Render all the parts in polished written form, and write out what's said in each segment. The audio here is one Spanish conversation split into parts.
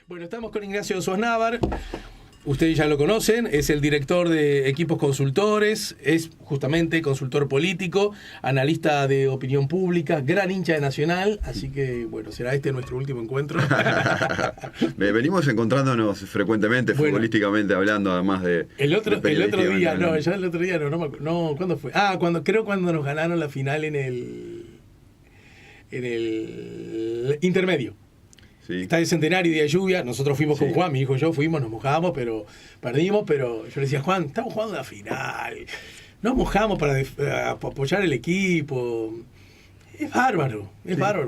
Bueno, estamos con Ignacio Sosnávar. Ustedes ya lo conocen, es el director de Equipos Consultores, es justamente consultor político, analista de opinión pública, gran hincha de Nacional, así que, bueno, será este nuestro último encuentro. Venimos encontrándonos frecuentemente, bueno, futbolísticamente hablando, además de... El otro día, no, ¿cuándo fue? Cuando nos ganaron la final en el intermedio. Sí. Está el centenario, día de lluvia, nosotros fuimos con Juan, mi hijo y yo fuimos, nos mojamos, pero perdimos, pero yo le decía, Juan, estamos jugando la final, nos mojamos para apoyar el equipo, es bárbaro,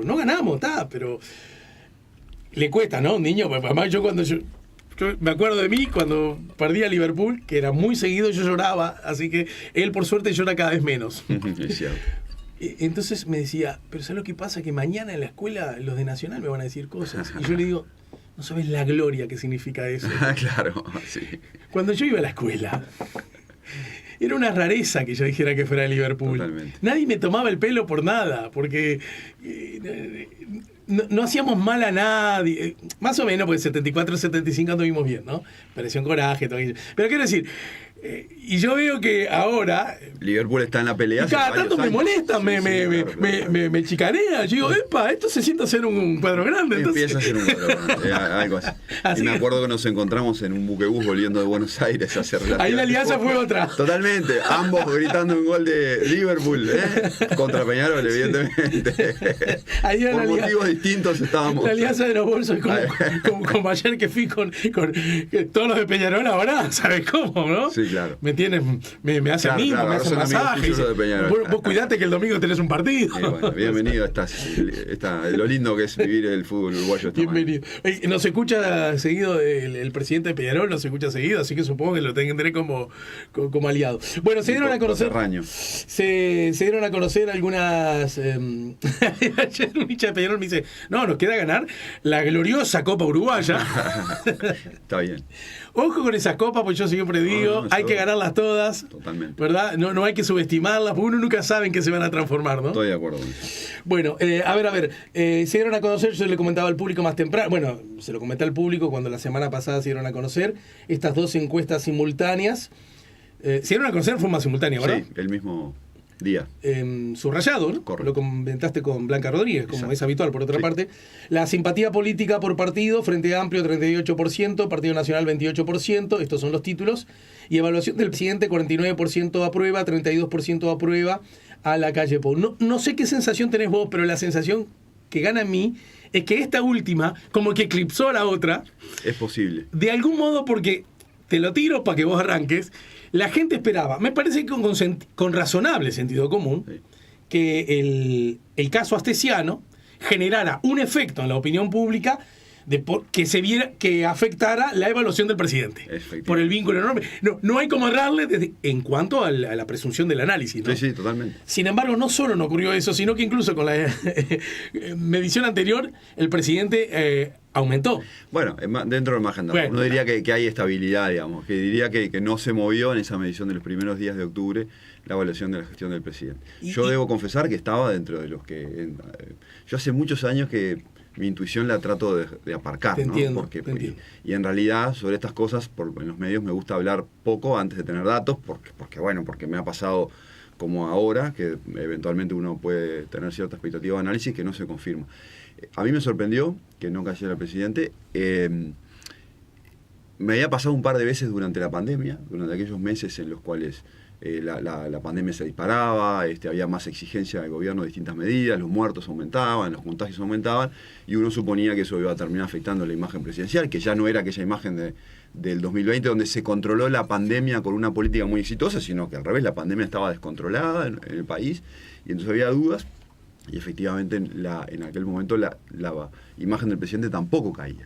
no ganamos, pero le cuesta, ¿no? Un niño, además yo me acuerdo de mí cuando perdí a Liverpool, que era muy seguido, yo lloraba, así que él por suerte llora cada vez menos. Es cierto. Entonces me decía, pero ¿sabes lo que pasa? Que mañana en la escuela los de Nacional me van a decir cosas. Y yo le digo, no sabes la gloria que significa eso. Claro, sí. Cuando yo iba a la escuela, era una rareza que yo dijera que fuera de Liverpool. Totalmente. Nadie me tomaba el pelo por nada, porque no hacíamos mal a nadie. Más o menos, porque 74, 75 anduvimos bien, ¿no? Presión, coraje, todo aquello. Pero quiero decir... y yo veo que ahora Liverpool está en la pelea. Cada tanto me molestan, me chicanean. Yo digo, epa, esto se siente ser un cuadro grande. Empieza a ser un cuadro grande, algo así. Y me acuerdo que nos encontramos en un buquebús volviendo de Buenos Aires a hacer ahí la alianza fue otra. Totalmente, ambos gritando un gol de Liverpool, contra Peñarol, evidentemente. Ahí por motivos distintos estábamos. La alianza de los bolsos, como ayer que fui con todos los de Peñarol ahora, ¿sabes cómo, no? Sí, claro. Me hace amigo, me hace masaje. Vos cuidate que el domingo tenés un partido. Bueno, bienvenido. Lo lindo que es vivir el fútbol uruguayo. Bienvenido. Nos escucha seguido el presidente de Peñarol, nos escucha seguido, así que supongo que lo tendré como aliado. Bueno, se dieron a conocer. Se dieron a conocer algunas. Ayer un hincha de Peñarol me dice: no, nos queda ganar la gloriosa Copa Uruguaya. Está bien. Ojo con esas copas, pues yo siempre digo, hay que ganarlas todas. Totalmente. ¿Verdad? No hay que subestimarlas, porque uno nunca sabe en qué se van a transformar, ¿no? Estoy de acuerdo. Bueno, a ver, se dieron a conocer, yo le comentaba al público más temprano, bueno, se lo comenté al público cuando la semana pasada se dieron a conocer estas dos encuestas simultáneas. Se dieron a conocer de forma simultánea, ¿verdad? Sí, el mismo día. Subrayado, ¿no? Correcto. Lo comentaste con Blanca Rodríguez, como Exacto. es habitual, por otra parte. La simpatía política por partido, Frente Amplio 38%, Partido Nacional 28%, estos son los títulos. Y evaluación del presidente, 49% aprueba, 32% aprueba a la calle Pou. No sé qué sensación tenés vos, pero la sensación que gana en mí es que esta última como que eclipsó a la otra. Es posible. De algún modo, porque te lo tiro para que vos arranques. La gente esperaba, me parece que con razonable sentido común, que el caso Astesiano generara un efecto en la opinión pública que se viera, que afectara la evaluación del presidente por el vínculo enorme. No hay como errarle en cuanto a la presunción del análisis, ¿no? Sí, totalmente. Sin embargo, no solo no ocurrió eso, sino que incluso con la medición anterior, el presidente aumentó. Bueno, dentro del margen de error. Uno diría que hay estabilidad, digamos, que diría que no se movió en esa medición de los primeros días de octubre la evaluación de la gestión del presidente. Yo debo confesar que estaba dentro de los que... yo hace muchos años que mi intuición la trato de aparcar, te ¿no? Entiendo. Y en realidad sobre estas cosas en los medios me gusta hablar poco antes de tener datos, porque me ha pasado como ahora, que eventualmente uno puede tener cierta expectativa de análisis que no se confirma. A mí me sorprendió que no cayera el presidente. Me había pasado un par de veces durante la pandemia, durante aquellos meses en los cuales la pandemia se disparaba, había más exigencia del gobierno de distintas medidas, los muertos aumentaban, los contagios aumentaban, y uno suponía que eso iba a terminar afectando la imagen presidencial, que ya no era aquella imagen del 2020 donde se controló la pandemia con una política muy exitosa, sino que al revés, la pandemia estaba descontrolada en el país, y entonces había dudas, y efectivamente en aquel momento la imagen del presidente tampoco caía.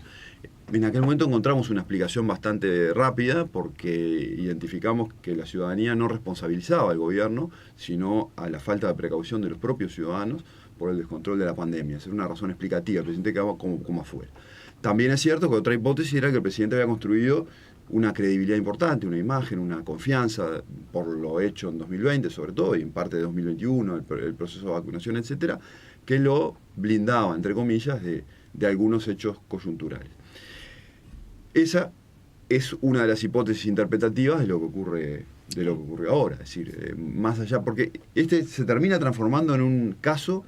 En aquel momento encontramos una explicación bastante rápida porque identificamos que la ciudadanía no responsabilizaba al gobierno, sino a la falta de precaución de los propios ciudadanos por el descontrol de la pandemia. Esa era una razón explicativa, el presidente quedaba como afuera. También es cierto que otra hipótesis era que el presidente había construido una credibilidad importante, una imagen, una confianza por lo hecho en 2020 sobre todo, y en parte de 2021, el proceso de vacunación, etcétera, que lo blindaba, entre comillas, de algunos hechos coyunturales. esa es una de las hipótesis interpretativas de lo que ocurre ahora. Es decir, más allá, porque se termina transformando en un caso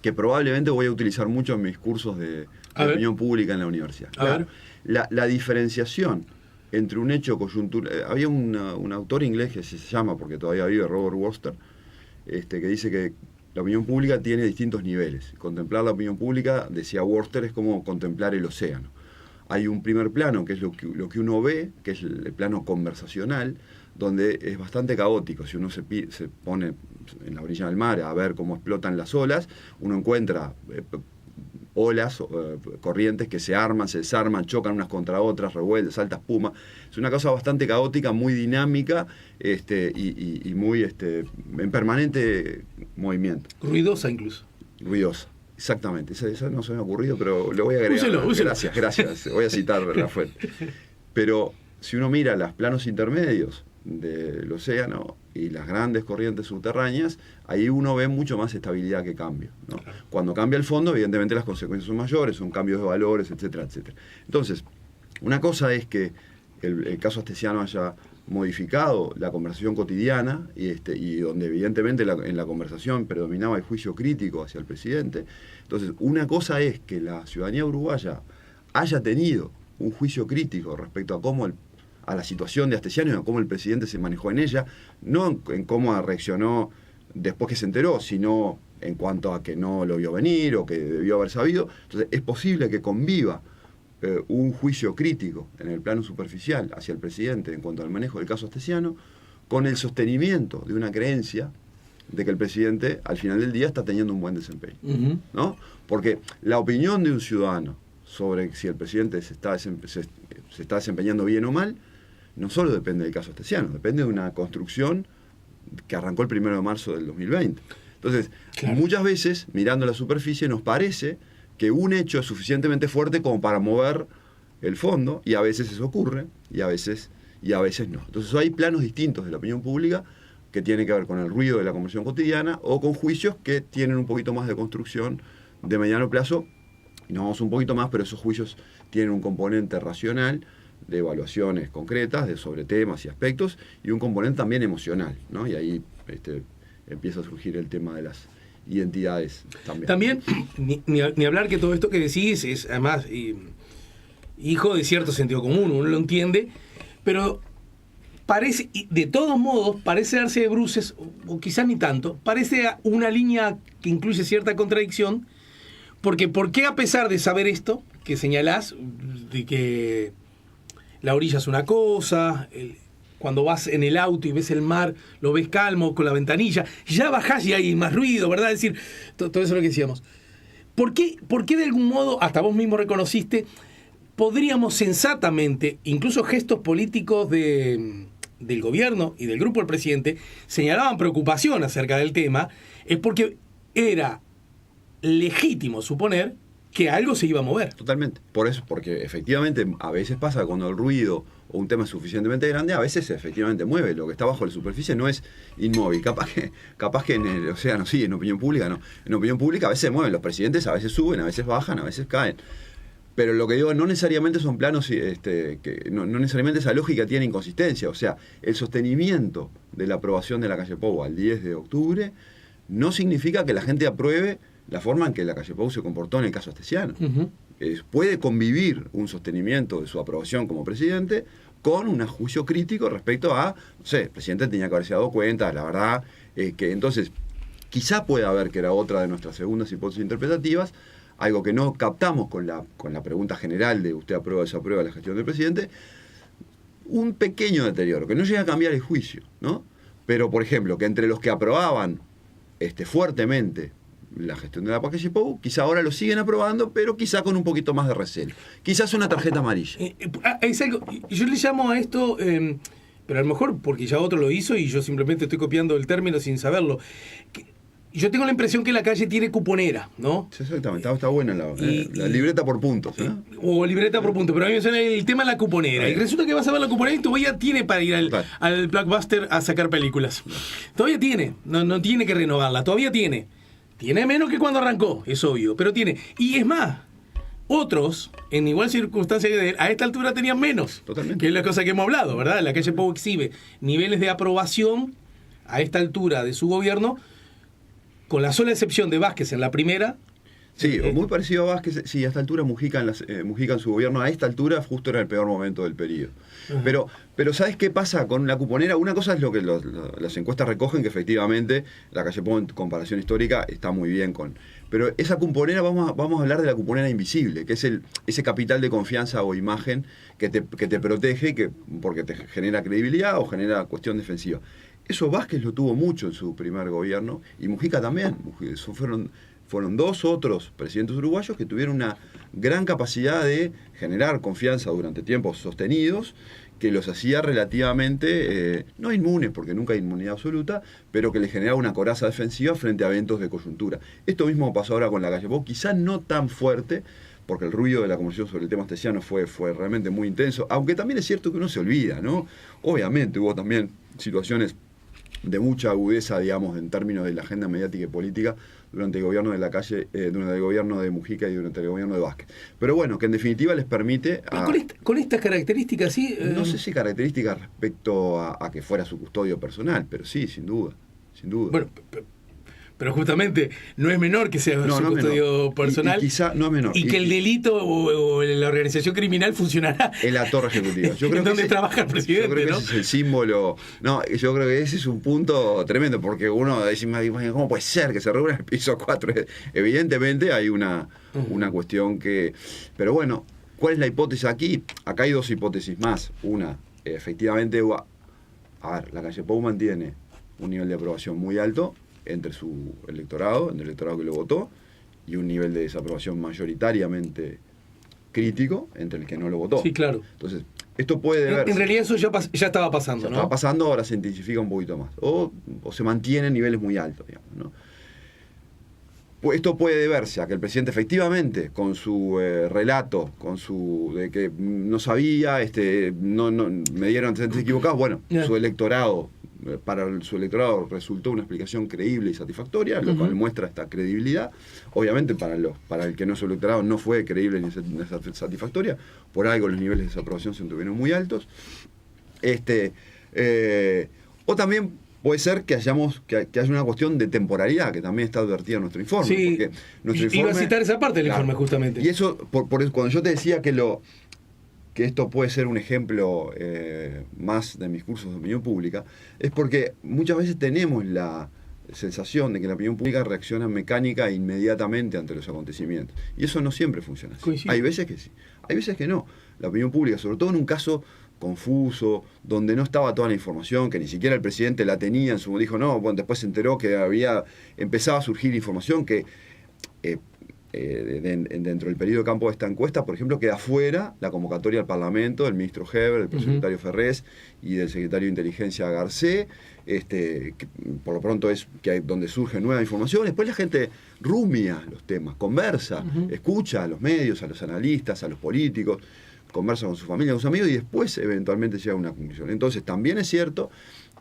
que probablemente voy a utilizar mucho en mis cursos de opinión pública en la universidad. La diferenciación entre un hecho coyuntural... había un autor inglés que se llama, porque todavía vive, Robert Worcester, que dice que la opinión pública tiene distintos niveles. Contemplar la opinión pública, decía Worcester, es como contemplar el océano. Hay un primer plano, que es lo que uno ve, que es el plano conversacional, donde es bastante caótico. Si uno se pone en la orilla del mar a ver cómo explotan las olas, uno encuentra olas, corrientes que se arman, se desarman, chocan unas contra otras, revueltas, salta espuma. Es una cosa bastante caótica, muy dinámica y muy en permanente movimiento. Ruidosa incluso. Ruidosa. Exactamente, esa no se me ha ocurrido, pero lo voy a agregar. Úselo. Gracias. Voy a citar la fuente. Pero si uno mira los planos intermedios del océano y las grandes corrientes subterráneas, ahí uno ve mucho más estabilidad que cambio, ¿no? Claro. Cuando cambia el fondo, evidentemente las consecuencias son mayores, son cambios de valores, etcétera, etcétera. Entonces, una cosa es que el caso Astesiano haya modificado la conversación cotidiana y donde evidentemente en la conversación predominaba el juicio crítico hacia el presidente. Entonces, una cosa es que la ciudadanía uruguaya haya tenido un juicio crítico respecto a la situación de Astesiano y a cómo el presidente se manejó en ella, no en cómo reaccionó después que se enteró, sino en cuanto a que no lo vio venir o que debió haber sabido. Entonces, es posible que conviva un juicio crítico en el plano superficial hacia el presidente en cuanto al manejo del caso Astesiano, con el sostenimiento de una creencia de que el presidente al final del día está teniendo un buen desempeño, ¿no? Porque la opinión de un ciudadano sobre si el presidente se está desempeñando bien o mal no solo depende del caso Astesiano, depende de una construcción que arrancó el 1 de marzo del 2020. Entonces, claro, muchas veces, mirando la superficie, nos parece que un hecho es suficientemente fuerte como para mover el fondo, y a veces eso ocurre, y a veces no. Entonces hay planos distintos de la opinión pública que tienen que ver con el ruido de la conversación cotidiana o con juicios que tienen un poquito más de construcción de mediano plazo, y nos vamos un poquito más, pero esos juicios tienen un componente racional de evaluaciones concretas sobre temas y aspectos, y un componente también emocional, ¿no? Y ahí empieza a surgir el tema de las identidades también. Ni hablar que todo esto que decís es además hijo de cierto sentido común, uno lo entiende, pero parece, de todos modos, parece darse de bruces, o quizás ni tanto, parece una línea que incluye cierta contradicción, porque ¿por qué a pesar de saber esto que señalás, de que la orilla es una cosa, cuando vas en el auto y ves el mar, lo ves calmo, con la ventanilla, ya bajás y hay más ruido, ¿verdad? Es decir, todo eso es lo que decíamos. ¿Por qué de algún modo, hasta vos mismo reconociste, podríamos sensatamente, incluso gestos políticos del gobierno y del grupo del presidente, señalaban preocupación acerca del tema? Es porque era legítimo suponer que algo se iba a mover. Totalmente. Por eso, porque efectivamente a veces pasa cuando el ruido o un tema es suficientemente grande, a veces efectivamente mueve. Lo que está bajo la superficie no es inmóvil. Capaz que en el océano sí, en opinión pública no. En opinión pública a veces mueven. Los presidentes a veces suben, a veces bajan, a veces caen. Pero lo que digo, no necesariamente son planos, que no necesariamente esa lógica tiene inconsistencia. O sea, el sostenimiento de la aprobación de la calle Pou al 10 de octubre no significa que la gente apruebe la forma en que la calle Pou se comportó en el caso Astesiano. Puede convivir un sostenimiento de su aprobación como presidente con un juicio crítico respecto a, no sé, el presidente tenía que haberse dado cuenta, la verdad, que entonces quizá pueda haber, que era otra de nuestras segundas hipótesis interpretativas, algo que no captamos con la pregunta general de usted aprueba o desaprueba la gestión del presidente, un pequeño deterioro, que no llega a cambiar el juicio, ¿no? Pero, por ejemplo, que entre los que aprobaban fuertemente la gestión de la calle Pou, quizá ahora lo siguen aprobando, pero quizá con un poquito más de recelo. Quizás una tarjeta amarilla. Es algo, yo le llamo a esto, pero a lo mejor porque ya otro lo hizo y yo simplemente estoy copiando el término sin saberlo. Yo tengo la impresión que la calle tiene cuponera, ¿no? Sí, exactamente, está buena la libreta por puntos, ¿no? O libreta por puntos, pero a mí me suena el tema de la cuponera. Ahí. Y resulta que vas a ver la cuponera y todavía tiene para ir al Blockbuster a sacar películas. Todavía tiene, no tiene que renovarla, todavía tiene. Tiene menos que cuando arrancó, es obvio, pero tiene. Y es más, Otros, en igual circunstancia que él, a esta altura tenían menos. Totalmente. Que es la cosa que hemos hablado, ¿verdad? La calle Pou exhibe niveles de aprobación a esta altura de su gobierno, con la sola excepción de Vázquez en la primera. Sí, muy parecido a Vázquez. Sí, a esta altura Mujica en su gobierno, a esta altura justo era el peor momento del periodo. Uh-huh. Pero ¿sabes qué pasa con la cuponera? Una cosa es lo que las encuestas recogen, que efectivamente la calle Pou en comparación histórica está muy bien con... Pero esa cuponera, vamos a hablar de la cuponera invisible, que es ese capital de confianza o imagen que te protege porque te genera credibilidad o genera cuestión defensiva. Eso Vázquez lo tuvo mucho en su primer gobierno, y Mujica también. Fueron dos otros presidentes uruguayos que tuvieron una gran capacidad de generar confianza durante tiempos sostenidos, que los hacía relativamente, no inmunes, porque nunca hay inmunidad absoluta, pero que les generaba una coraza defensiva frente a eventos de coyuntura. Esto mismo pasó ahora con la calle Pou, quizás no tan fuerte, porque el ruido de la conversación sobre el tema astesiano fue realmente muy intenso, aunque también es cierto que uno se olvida, ¿no? Obviamente hubo también situaciones de mucha agudeza, digamos, en términos de la agenda mediática y política durante el gobierno de la calle, durante el gobierno de Mujica y durante el gobierno de Vázquez. Pero bueno, que en definitiva les permite... Con estas características, sí... No sé si características respecto a que fuera su custodio personal, pero sí, sin duda. Bueno, pero justamente no es menor que sea su custodio personal. Y quizá no es menor. Y que el delito o la organización criminal funcionará en la torre ejecutiva. Yo creo en donde trabaja el presidente, yo creo que ¿no? Ese es el símbolo. No, yo creo que ese es un punto tremendo, porque uno dice, ¿cómo puede ser que se reúna en el piso 4? Evidentemente hay una cuestión que... Pero bueno, ¿cuál es la hipótesis aquí? Acá hay dos hipótesis más. Una, efectivamente, la calle Pou mantiene un nivel de aprobación muy alto entre su electorado, entre el electorado que lo votó, y un nivel de desaprobación mayoritariamente crítico entre el que no lo votó. Sí, claro. Entonces, esto puede deberse... En realidad eso ya estaba pasando, ¿no? Estaba pasando, ahora se intensifica un poquito más. O se mantiene en niveles muy altos, digamos, ¿no? Pues esto puede deberse a que el presidente efectivamente, con su relato, de que no sabía, me dieron antecedentes equivocados, bueno, su electorado... Para su electorado resultó una explicación creíble y satisfactoria, lo cual muestra esta credibilidad. Obviamente para el que no es su electorado no fue creíble ni satisfactoria, por algo los niveles de desaprobación se mantuvieron muy altos. O también puede ser que haya una cuestión de temporalidad, que también está advertida en nuestro informe. Sí, porque nuestro informe, iba a citar esa parte del informe justamente. Y eso, cuando yo te decía que esto puede ser un ejemplo más de mis cursos de opinión pública, es porque muchas veces tenemos la sensación de que la opinión pública reacciona mecánica e inmediatamente ante los acontecimientos. Y eso no siempre funciona así. Coincido. Hay veces que sí, hay veces que no. La opinión pública, sobre todo en un caso confuso, donde no estaba toda la información, que ni siquiera el presidente la tenía, dijo no, bueno, después se enteró que empezaba a surgir información que... dentro del periodo de campo de esta encuesta, por ejemplo, queda fuera la convocatoria al Parlamento del ministro Heber, del secretario Ferrés y del secretario de Inteligencia Garcé, que por lo pronto es donde surge nueva información. Después la gente rumia los temas, conversa, escucha a los medios, a los analistas, a los políticos, conversa con su familia, con sus amigos y después eventualmente llega a una conclusión. Entonces también es cierto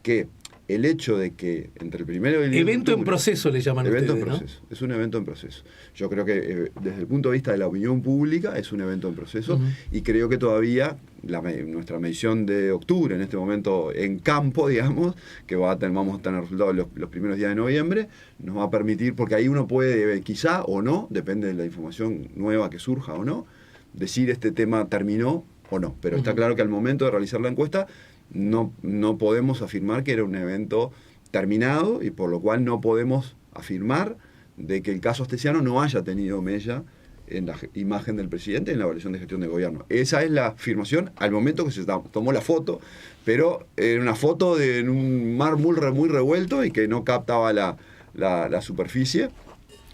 que el hecho de que entre el primero y el evento en proceso le llaman evento ustedes, en proceso, ¿no? Es un evento en proceso. Yo creo que desde el punto de vista de la opinión pública es un evento en proceso y creo que todavía nuestra medición de octubre, en este momento en campo, digamos, que vamos a tener resultados los primeros días de noviembre, nos va a permitir, porque ahí uno puede quizá o no, depende de la información nueva que surja o no, decir este tema terminó o no. Pero está claro que al momento de realizar la encuesta no podemos afirmar que era un evento terminado y por lo cual no podemos afirmar de que el caso astesiano no haya tenido mella en la imagen del presidente en la evaluación de gestión de gobierno. Esa es la afirmación al momento que se tomó la foto, pero era una foto en un mar muy revuelto y que no captaba la superficie,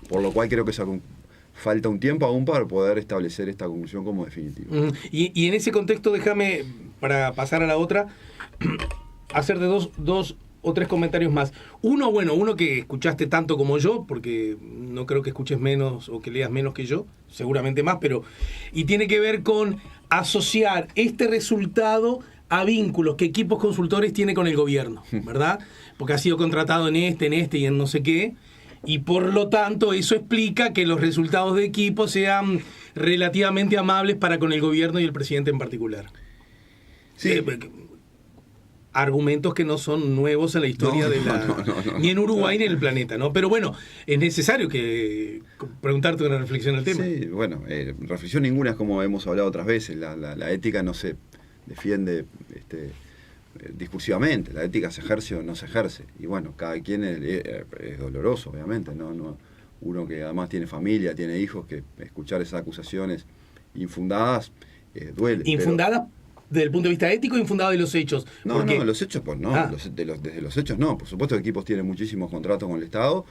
por lo cual creo que falta un tiempo aún para poder establecer esta conclusión como definitiva. Y en ese contexto, déjame, para pasar a la otra, hacer de dos o tres comentarios más. Uno que escuchaste tanto como yo, porque no creo que escuches menos o que leas menos que yo, seguramente más, y tiene que ver con asociar este resultado a vínculos que equipos consultores tiene con el gobierno, ¿verdad? Porque ha sido contratado en este y en no sé qué. y por lo tanto eso explica que los resultados de equipo sean relativamente amables para con el gobierno y el presidente en particular. Sí. Argumentos que no son nuevos en la historia ni en Uruguay ni en el planeta, ¿no? Pero bueno, es necesario preguntarte una reflexión al tema. Sí, bueno, reflexión ninguna, es como hemos hablado otras veces, la ética no se defiende discursivamente, la ética se ejerce o no se ejerce, y bueno, cada quien es doloroso, obviamente, ¿no? Uno que además tiene familia, tiene hijos, que escuchar esas acusaciones infundadas duele. ¿Infundadas desde el punto de vista ético o infundadas de los hechos? No, los hechos, pues no, desde los hechos no. Por supuesto que Equipos tiene muchísimos contratos con el Estado,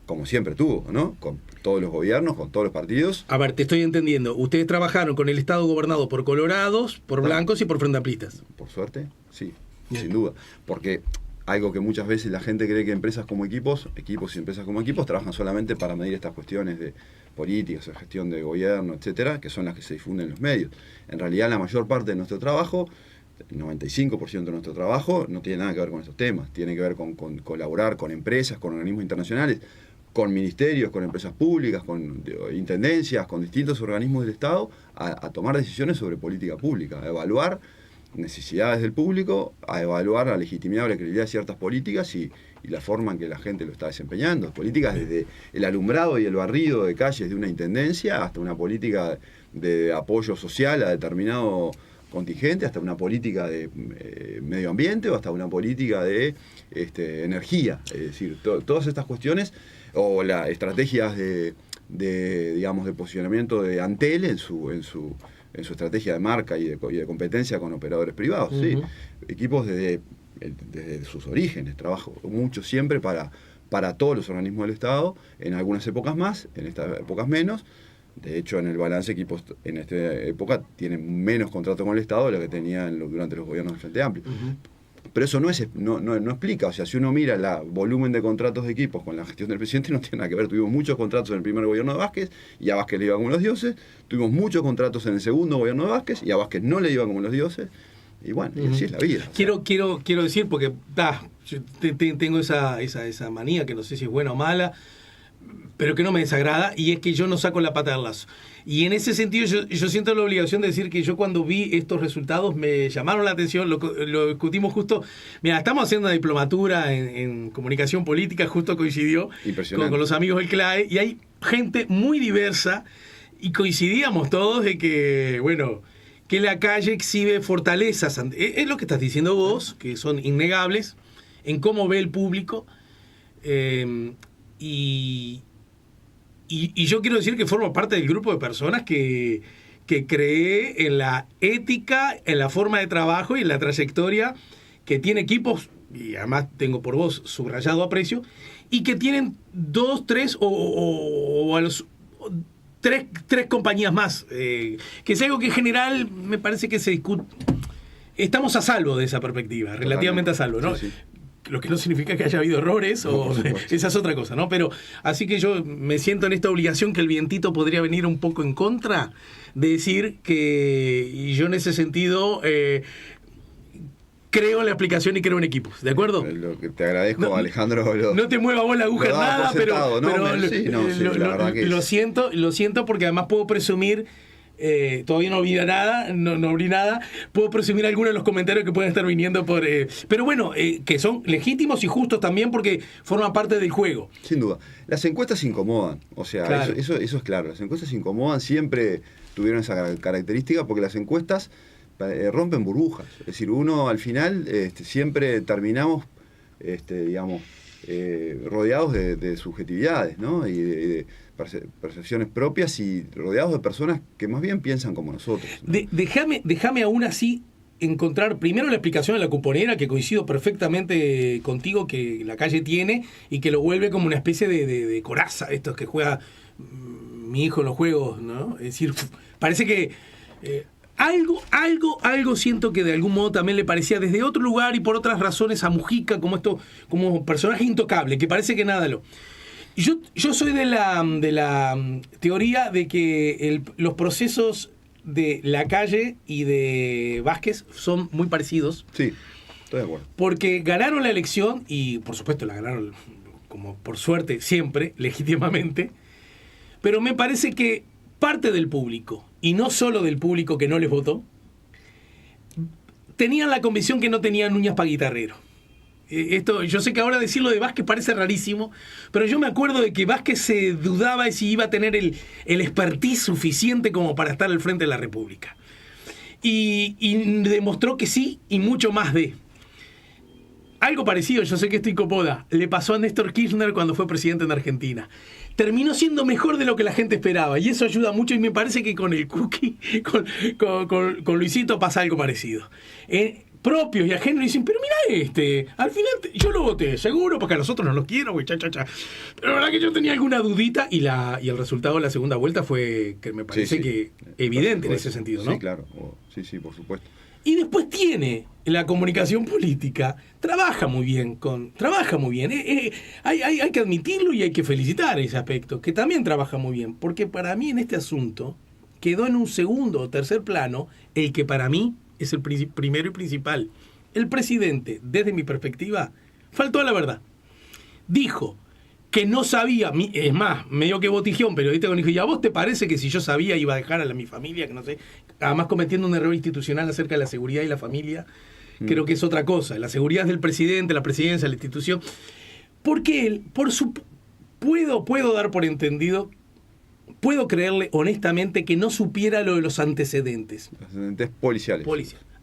como siempre tuvo, ¿no? Con todos los gobiernos, con todos los partidos. A ver, te estoy entendiendo. Ustedes trabajaron con el Estado gobernado por colorados, por blancos y por frente amplistas. Por suerte, sí, sin duda. Porque algo que muchas veces la gente cree que empresas como equipos y empresas como equipos trabajan solamente para medir estas cuestiones de políticas, de gestión de gobierno, etcétera, que son las que se difunden en los medios. En realidad, la mayor parte de nuestro trabajo, el 95% de nuestro trabajo, no tiene nada que ver con estos temas. Tiene que ver con colaborar con empresas, con organismos internacionales, con ministerios, con empresas públicas, con intendencias, con distintos organismos del Estado, a tomar decisiones sobre política pública, a evaluar necesidades del público, a evaluar la legitimidad o la credibilidad de ciertas políticas y la forma en que la gente lo está desempeñando. Políticas desde el alumbrado y el barrido de calles de una intendencia hasta una política de apoyo social a determinado contingente, hasta una política de medio ambiente o hasta una política de energía. Es decir, todas estas cuestiones o las estrategias de posicionamiento de Antel en su estrategia de marca y de competencia con operadores privados. Uh-huh. ¿Sí? Equipos desde sus orígenes, trabajo mucho siempre para todos los organismos del Estado, en algunas épocas más, en estas épocas menos. De hecho, en el balance, Equipos en esta época tienen menos contrato con el Estado de lo que tenían durante los gobiernos del Frente Amplio. Uh-huh. Pero eso no explica, o sea, si uno mira el volumen de contratos de Equipos con la gestión del presidente, no tiene nada que ver. Tuvimos muchos contratos en el primer gobierno de Vázquez y a Vázquez le iba como los dioses. Tuvimos muchos contratos en el segundo gobierno de Vázquez y a Vázquez no le iba como los dioses. Y bueno, y así es la vida. Quiero decir, porque yo tengo esa manía, que no sé si es buena o mala, pero que no me desagrada, y es que yo no saco la pata del lazo. Y en ese sentido yo siento la obligación de decir que yo cuando vi estos resultados me llamaron la atención, lo discutimos justo. Mira, estamos haciendo una diplomatura en comunicación política, justo coincidió con los amigos del CLAE, y hay gente muy diversa, y coincidíamos todos de que, bueno, que la calle exhibe fortalezas. Es lo que estás diciendo vos, que son innegables, en cómo ve el público, y yo quiero decir que formo parte del grupo de personas que cree en la ética, en la forma de trabajo y en la trayectoria que tiene Equipos, y además tengo por vos subrayado aprecio, y que tienen 2, 3 o a los 3 compañías más, que es algo que en general me parece que se discute. Estamos a salvo de esa perspectiva, relativamente a salvo, ¿no? Sí. Lo que no significa que haya habido errores, esa es otra cosa, ¿no? Pero así que yo me siento en esta obligación que el vientito podría venir un poco en contra, de decir que, y yo en ese sentido creo en la explicación y creo en Equipos, ¿de acuerdo? Lo que te agradezco, Alejandro. No te mueva vos la aguja en nada, pero lo siento porque además puedo presumir. Todavía no abrí nada, puedo presumir algunos de los comentarios que pueden estar viniendo pero bueno, que son legítimos y justos también porque forman parte del juego. Sin duda. Las encuestas incomodan, o sea, claro. Eso es claro. Las encuestas incomodan, siempre tuvieron esa característica porque las encuestas rompen burbujas. Es decir, uno al final siempre terminamos rodeados de subjetividades, ¿no? Y de percepciones propias y rodeados de personas que más bien piensan como nosotros, ¿no? Déjame aún así encontrar primero la explicación de la cuponera, que coincido perfectamente contigo, que la calle tiene y que lo vuelve como una especie de coraza, estos que juega mi hijo en los juegos, ¿no? Es decir, parece que algo siento que de algún modo también le parecía desde otro lugar y por otras razones a Mujica como personaje intocable, que parece que nada lo... Yo soy de la teoría de que los procesos de la calle y de Vázquez son muy parecidos. Sí, estoy de acuerdo. Porque ganaron la elección y por supuesto la ganaron como por suerte siempre, legítimamente, pero me parece que parte del público, y no solo del público que no les votó, tenían la convicción que no tenían uñas para guitarrero. Esto, yo sé que ahora decirlo de Vázquez parece rarísimo, pero yo me acuerdo de que Vázquez se dudaba de si iba a tener el expertise suficiente como para estar al frente de la República. Y demostró que sí, y mucho más de. Algo parecido, yo sé que estoy copoda, le pasó a Néstor Kirchner cuando fue presidente en Argentina. Terminó siendo mejor de lo que la gente esperaba, y eso ayuda mucho, y me parece que con el Cookie, con Luisito pasa algo parecido. Propios y ajenos dicen, pero mira al final yo lo voté, seguro, porque a nosotros no los quiero, güey, cha. Pero la verdad que yo tenía alguna dudita, y el resultado de la segunda vuelta fue, que me parece que evidente en ese sentido, ¿no? Sí, claro, sí, por supuesto. Y después tiene la comunicación política, trabaja muy bien. Hay que admitirlo y hay que felicitar ese aspecto, que también trabaja muy bien, porque para mí en este asunto quedó en un segundo o tercer plano el que para mí es el primero y principal. El presidente, desde mi perspectiva, faltó a la verdad. Dijo que no sabía, es más, medio que botijón, periodista, dijo, ¿y a vos te parece que si yo sabía iba a dejar a mi familia, que no sé, además cometiendo un error institucional acerca de la seguridad y la familia? Creo que es otra cosa. La seguridad es del presidente, la presidencia, la institución. Porque él, puedo dar por entendido, puedo creerle honestamente que no supiera lo de los antecedentes. Los antecedentes policiales.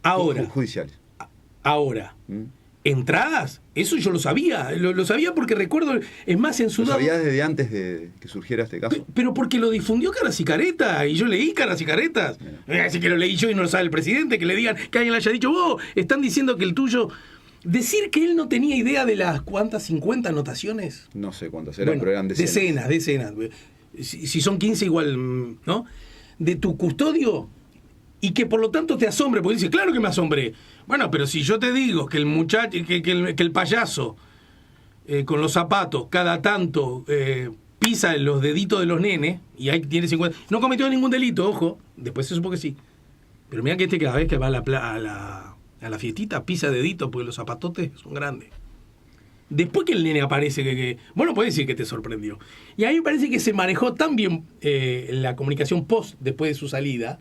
Ahora. Judiciales. Ahora. Entradas, eso yo lo sabía porque recuerdo, es más, en su... Lo sabía desde antes de que surgiera este caso. Pero porque lo difundió Caras y Caretas, y yo leí Caras y Caretas. Así que lo leí yo y no lo sabe el presidente, que le digan, que alguien le haya dicho, vos, están diciendo que el tuyo... Decir que él no tenía idea de las, ¿cuántas? 50 anotaciones. No sé cuántas eran, pero eran decenas. Decenas. Si son 15 igual, ¿no? De tu custodio, y que por lo tanto te asombre, porque dice, claro que me asombré. Bueno, pero si yo te digo que el muchacho, que el payaso con los zapatos cada tanto pisa los deditos de los nenes, y ahí tiene 50, no cometió ningún delito, ojo, después se supo que sí. Pero mira que cada vez que va a la fiestita pisa deditos porque los zapatotes son grandes. Después que el nene aparece, bueno, puede decir que te sorprendió. Y a mí me parece que se manejó tan bien la comunicación post, después de su salida,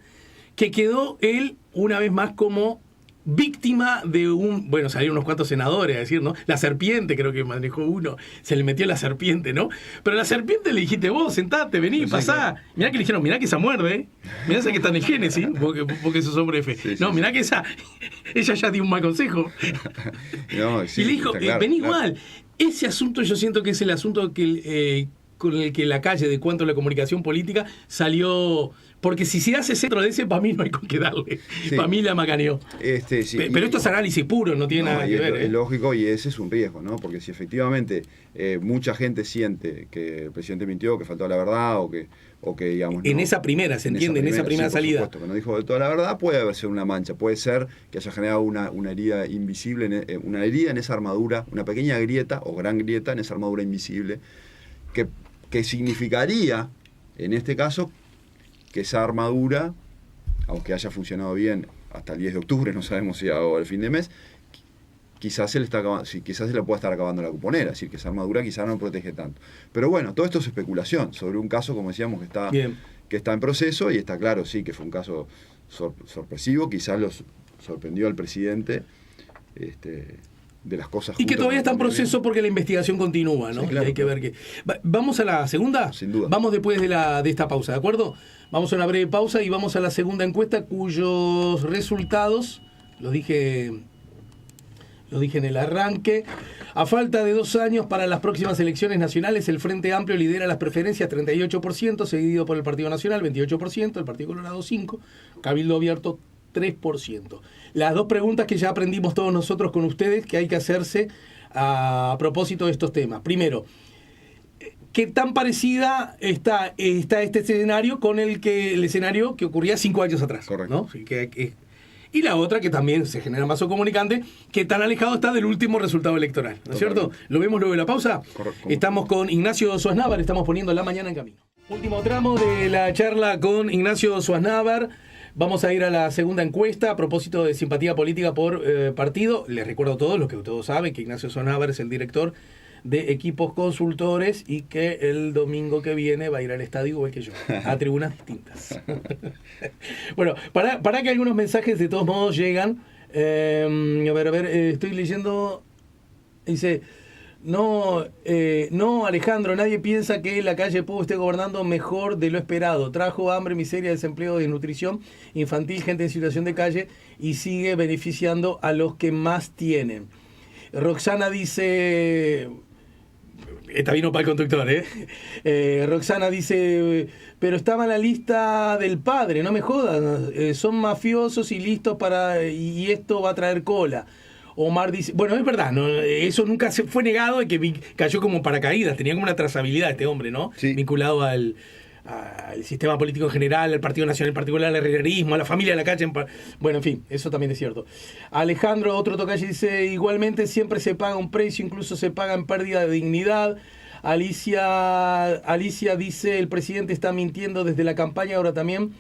que quedó él una vez más como víctima de bueno, salieron unos cuantos senadores a decir, ¿no? La serpiente, creo que manejó uno, se le metió la serpiente, ¿no? Pero a la serpiente le dijiste, vos, sentate, vení, pasá. Mirá que le dijeron, mirá que esa muerde, mirá esa que está en el Génesis, porque sos hombre de fe. No, mirá que ella ya dio un mal consejo. No, y le dijo, claro, vení igual. Ese asunto yo siento que es el asunto que con el que la calle de cuanto a la comunicación política salió... Porque si se hace centro de ese, para mí no hay con qué darle. Sí. Para mí la macaneó. Sí. Pero esto es análisis puro, no tiene nada que ver. Es lógico, y ese es un riesgo, ¿no? Porque si efectivamente mucha gente siente que el presidente mintió, que faltó a la verdad, o que digamos... En esa primera, ¿se entiende? En esa primera salida. Por supuesto, que no dijo de toda la verdad, puede ser una mancha. Puede ser que haya generado una herida invisible, una herida en esa armadura, una pequeña grieta o gran grieta en esa armadura invisible, que significaría, en este caso, que esa armadura, aunque haya funcionado bien hasta el 10 de octubre, no sabemos si o al fin de mes, quizás se le pueda estar acabando la cuponera, es decir, que esa armadura quizás no protege tanto. Pero bueno, todo esto es especulación sobre un caso, como decíamos, que está en proceso, y está claro, sí, que fue un caso sorpresivo, quizás los sorprendió al presidente, de las cosas. Y que todavía está en proceso porque la investigación continúa, ¿no? Sí, claro, y hay que ver que... ¿Vamos a la segunda? Sin duda. Vamos después de esta pausa, ¿de acuerdo? Vamos a una breve pausa y vamos a la segunda encuesta, cuyos resultados, los dije en el arranque. A falta de 2 años para las próximas elecciones nacionales, el Frente Amplio lidera las preferencias, 38%, seguido por el Partido Nacional, 28%, el Partido Colorado, 5%, Cabildo Abierto, 3%. Las 2 preguntas que ya aprendimos todos nosotros con ustedes que hay que hacerse a propósito de estos temas. Primero, ¿qué tan parecida está este escenario con el escenario que ocurría 5 años atrás? Correcto. ¿No? Y la otra, que también se genera vaso comunicante, ¿qué tan alejado está del último resultado electoral? ¿No es cierto? ¿Lo vemos luego de la pausa? Correcto. Estamos con Ignacio Suaznávar, estamos poniendo la mañana en camino. Último tramo de la charla con Ignacio Suaznávar. Vamos a ir a la segunda encuesta a propósito de simpatía política por partido. Les recuerdo a todos, los que todos saben, que Ignacio Suaznávar es el director de equipos consultores y que el domingo que viene va a ir al estadio igual que yo, a tribunas distintas. Bueno, para que algunos mensajes de todos modos llegan. A ver, estoy leyendo. Dice: no, Alejandro, nadie piensa que la calle Pou esté gobernando mejor de lo esperado. Trajo hambre, miseria, desempleo, desnutrición infantil, gente en situación de calle y sigue beneficiando a los que más tienen. Roxana dice... Está vino para el conductor, Roxana dice: pero estaba en la lista del padre, no me jodan, son mafiosos y listos y esto va a traer cola. Omar dice, bueno, es verdad, no, eso nunca se fue negado de que cayó como paracaídas, tenía como una trazabilidad este hombre, ¿no? Sí. Vinculado al sistema político en general, al Partido Nacional en particular, al herrerismo, a la familia de la calle. Bueno, en fin, eso también es cierto. Alejandro, otro tocalle, dice: igualmente siempre se paga un precio, incluso se paga en pérdida de dignidad. Alicia dice: el presidente está mintiendo desde la campaña, ahora también.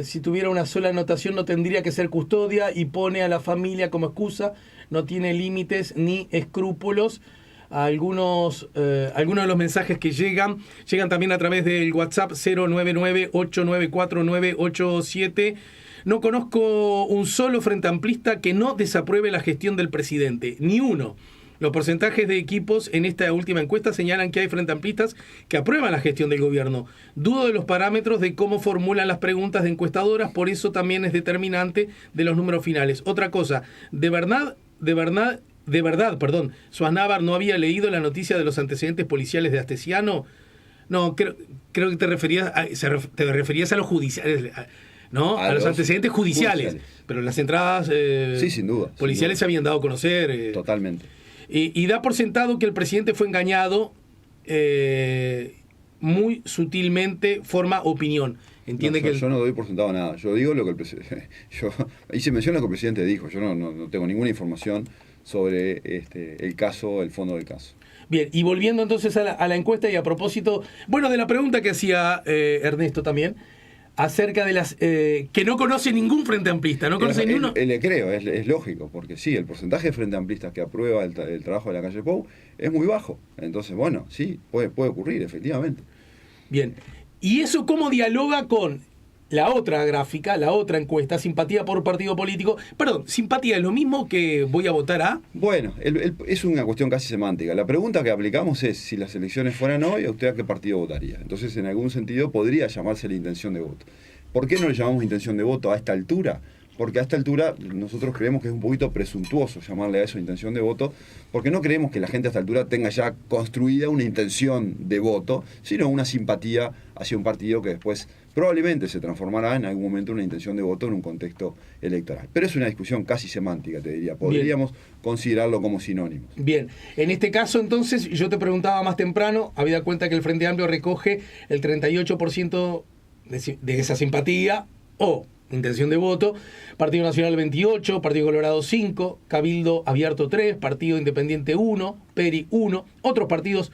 Si tuviera una sola anotación no tendría que ser custodia y pone a la familia como excusa, no tiene límites ni escrúpulos. Algunos de los mensajes que llegan también a través del WhatsApp 099-894-987. No conozco un solo frente amplista que no desapruebe la gestión del presidente, ni uno. Los porcentajes de equipos en esta última encuesta señalan que hay frente amplistas que aprueban la gestión del gobierno. Dudo de los parámetros de cómo formulan las preguntas de encuestadoras, por eso también es determinante de los números finales. Otra cosa, de verdad, Suaznávar no había leído la noticia de los antecedentes policiales de Astesiano. No, creo que te referías a los judiciales, ¿no? A los antecedentes judiciales. Pero las entradas sí, sin duda, policiales se habían dado a conocer. Totalmente. Y da por sentado que el presidente fue engañado muy sutilmente, forma opinión. Entiende que yo no doy por sentado nada. Yo digo lo que el presidente... hice mención a lo que el presidente dijo. Yo no tengo ninguna información sobre el caso, el fondo del caso. Bien, y volviendo entonces a la encuesta y a propósito, bueno, de la pregunta que hacía Ernesto también, acerca de las que no conoce ningún frente amplista, no conoce ninguno. Le creo, es lógico, porque sí, el porcentaje de frente amplistas que aprueba el trabajo de la calle Pou es muy bajo. Entonces, bueno, sí, puede ocurrir, efectivamente. Bien, ¿y eso cómo dialoga con la otra gráfica, la otra encuesta, simpatía por partido político? Perdón, ¿simpatía es lo mismo que voy a votar a? Bueno, es una cuestión casi semántica. La pregunta que aplicamos es: si las elecciones fueran hoy, ¿a usted a qué partido votaría? Entonces, en algún sentido, podría llamarse la intención de voto. ¿Por qué no le llamamos intención de voto a esta altura? Porque a esta altura nosotros creemos que es un poquito presuntuoso llamarle a eso intención de voto, porque no creemos que la gente a esta altura tenga ya construida una intención de voto, sino una simpatía hacia un partido que después probablemente se transformará en algún momento en una intención de voto en un contexto electoral. Pero es una discusión casi semántica, te diría. Podríamos considerarlo como sinónimos. Bien, en este caso entonces, yo te preguntaba más temprano, habida cuenta que el Frente Amplio recoge el 38% de esa simpatía o intención de voto, Partido Nacional 28, Partido Colorado 5, Cabildo Abierto 3, Partido Independiente 1, PERI 1, otros partidos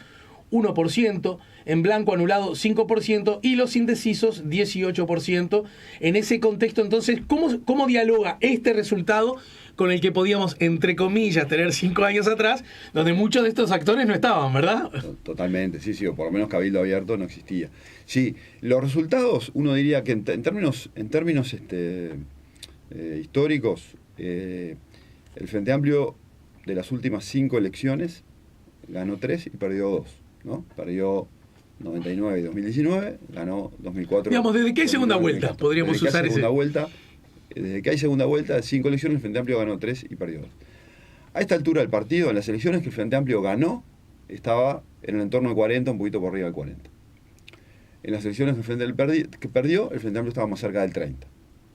1%, en blanco anulado 5% y los indecisos 18%. En ese contexto, entonces, ¿cómo dialoga este resultado con el que podíamos, entre comillas, tener 5 años atrás, donde muchos de estos actores no estaban, ¿verdad? Totalmente, sí, o por lo menos Cabildo Abierto no existía. Sí, los resultados, uno diría que en términos históricos, el Frente Amplio de las últimas 5 elecciones ganó 3 y perdió 2, ¿no? Perdió 99 y 2019, ganó 2004. Digamos, desde que hay segunda vuelta, podríamos usar ese. Desde que hay segunda vuelta, de 5 elecciones, el Frente Amplio ganó 3 y perdió 2. A esta altura del partido, en las elecciones que el Frente Amplio ganó, estaba en el entorno de 40, un poquito por arriba del 40. En las elecciones que el Frente Amplio perdió, el Frente Amplio estaba más cerca del 30.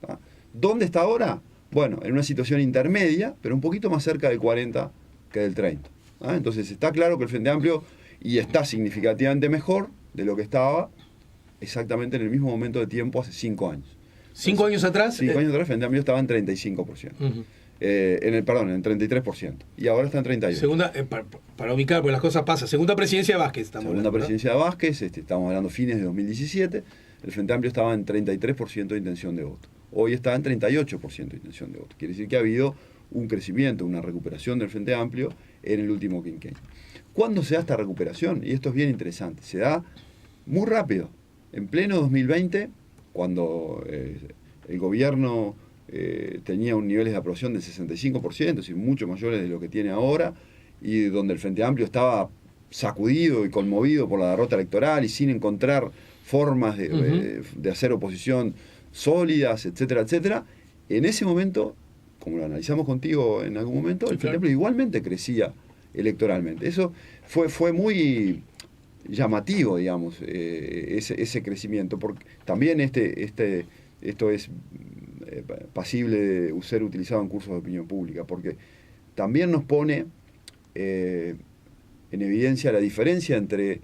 ¿Tá? ¿Dónde está ahora? Bueno, en una situación intermedia, pero un poquito más cerca del 40 que del 30. ¿Tá? Entonces está claro que el Frente Amplio y está significativamente mejor de lo que estaba exactamente en el mismo momento de tiempo hace 5 años. 5 años atrás. 5 años atrás, el Frente Amplio estaba en 35%. Uh-huh. En 33%. Y ahora está en 38%. Segunda, para ubicar, porque las cosas pasan. Segunda presidencia de Vázquez, estamos Segunda hablando, presidencia de Vázquez, estamos hablando fines de 2017. El Frente Amplio estaba en 33% de intención de voto. Hoy está en 38% de intención de voto. Quiere decir que ha habido un crecimiento, una recuperación del Frente Amplio en el último quinquenio. ¿Cuándo se da esta recuperación? Y esto es bien interesante. Se da muy rápido. En pleno 2020, cuando el gobierno tenía un nivel de aprobación del 65%, es decir, mucho mayores de lo que tiene ahora, y donde el Frente Amplio estaba sacudido y conmovido por la derrota electoral y sin encontrar formas de hacer oposición sólidas, etcétera, etcétera. En ese momento, como lo analizamos contigo en algún momento, el Frente Amplio igualmente crecía electoralmente. Eso fue muy llamativo, digamos, ese crecimiento, porque también esto es pasible de ser utilizado en cursos de opinión pública, porque también nos pone en evidencia la diferencia entre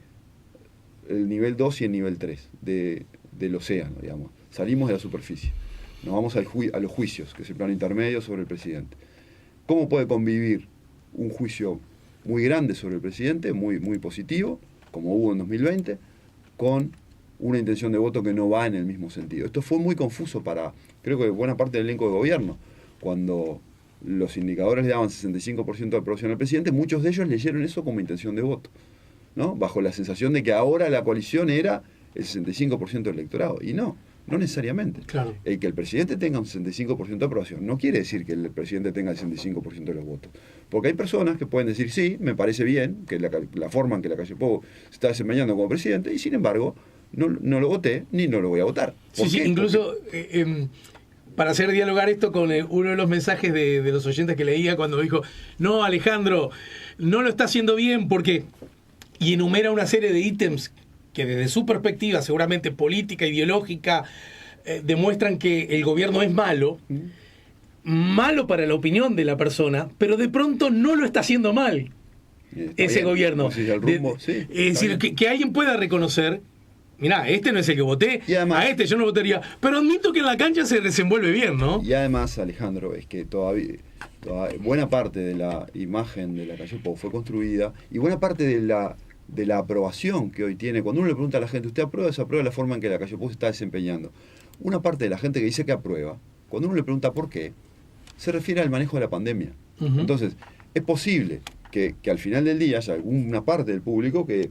el nivel 2 y el nivel 3 del océano, digamos. Salimos de la superficie, nos vamos a los juicios, que es el plano intermedio sobre el presidente. ¿Cómo puede convivir un juicio muy grande sobre el presidente, muy positivo, como hubo en 2020, con una intención de voto que no va en el mismo sentido? Esto fue muy confuso para, creo que buena parte del elenco de gobierno. Cuando los indicadores le daban 65% de aprobación al presidente, muchos de ellos leyeron eso como intención de voto, ¿no? Bajo la sensación de que ahora la coalición era el 65% del electorado. Y no necesariamente. Claro. El que el presidente tenga un 65% de aprobación no quiere decir que el presidente tenga el 65% de los votos. Porque hay personas que pueden decir, sí, me parece bien, que la forma en que Lacalle Pou se está desempeñando como presidente, y sin embargo, no lo voté, ni no lo voy a votar. Sí, incluso para hacer dialogar esto con uno de los mensajes de los oyentes que leía cuando dijo, no, Alejandro, no lo está haciendo bien porque... Y enumera una serie de ítems que desde su perspectiva, seguramente política, ideológica, demuestran que el gobierno es malo para la opinión de la persona, pero de pronto no lo está haciendo mal ese bien, gobierno. Es decir, que alguien pueda reconocer, mirá, este no es el que voté, además, a este yo no votaría, pero admito que en la cancha se desenvuelve bien, ¿no? Y además, Alejandro, es que todavía buena parte de la imagen de Lacalle Pou fue construida, y buena parte de la aprobación que hoy tiene, cuando uno le pregunta a la gente, ¿usted aprueba o desaprueba la forma en que Lacalle Pou se está desempeñando? Una parte de la gente que dice que aprueba, cuando uno le pregunta por qué, se refiere al manejo de la pandemia. Entonces, es posible que al final del día haya alguna parte del público que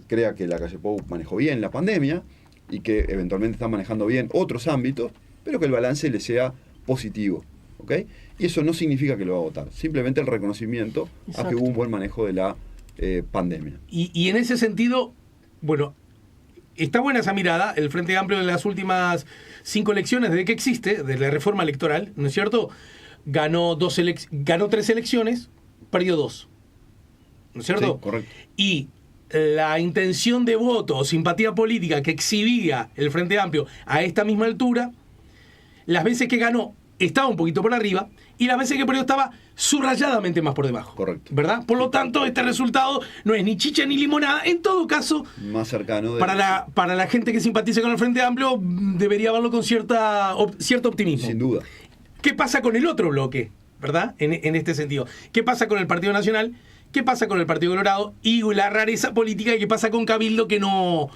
crea que Lacalle Pou manejó bien la pandemia y que eventualmente está manejando bien otros ámbitos, pero que el balance le sea positivo. ¿Okay? Y eso no significa que lo va a votar, simplemente el reconocimiento a que hubo un buen manejo de la pandemia. Y en ese sentido, bueno, está buena esa mirada. El Frente Amplio en las últimas 5 elecciones desde que existe, de la reforma electoral, ¿no es cierto? Ganó 3 elecciones, perdió 2, ¿no es cierto? Sí, correcto. Y la intención de voto o simpatía política que exhibía el Frente Amplio a esta misma altura, las veces que ganó estaba un poquito por arriba y las veces que perdió estaba subrayadamente más por debajo. Correcto. ¿Verdad? Por lo tanto, este resultado no es ni chicha ni limonada. En todo caso, más cercano para la gente que simpatiza con el Frente Amplio, debería verlo con cierto optimismo. Sin duda. ¿Qué pasa con el otro bloque? ¿Verdad? En este sentido. ¿Qué pasa con el Partido Nacional? ¿Qué pasa con el Partido Colorado? Y la rareza política, ¿qué pasa con Cabildo, que no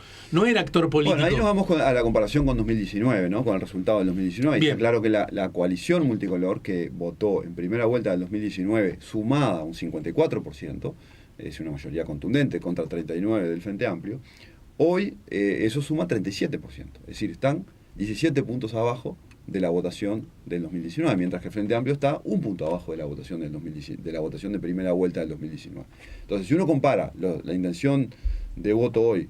era actor político? Bueno, ahí nos vamos a la comparación con 2019, ¿no? Con el resultado del 2019. Bien. Está claro que la coalición multicolor que votó en primera vuelta del 2019, sumada a un 54%, es una mayoría contundente contra 39% del Frente Amplio, hoy eso suma 37%. Es decir, están 17 puntos abajo de la votación del 2019, mientras que el Frente Amplio está un punto abajo de la votación del 2019, de la votación de primera vuelta del 2019. Entonces, si uno compara la intención de voto hoy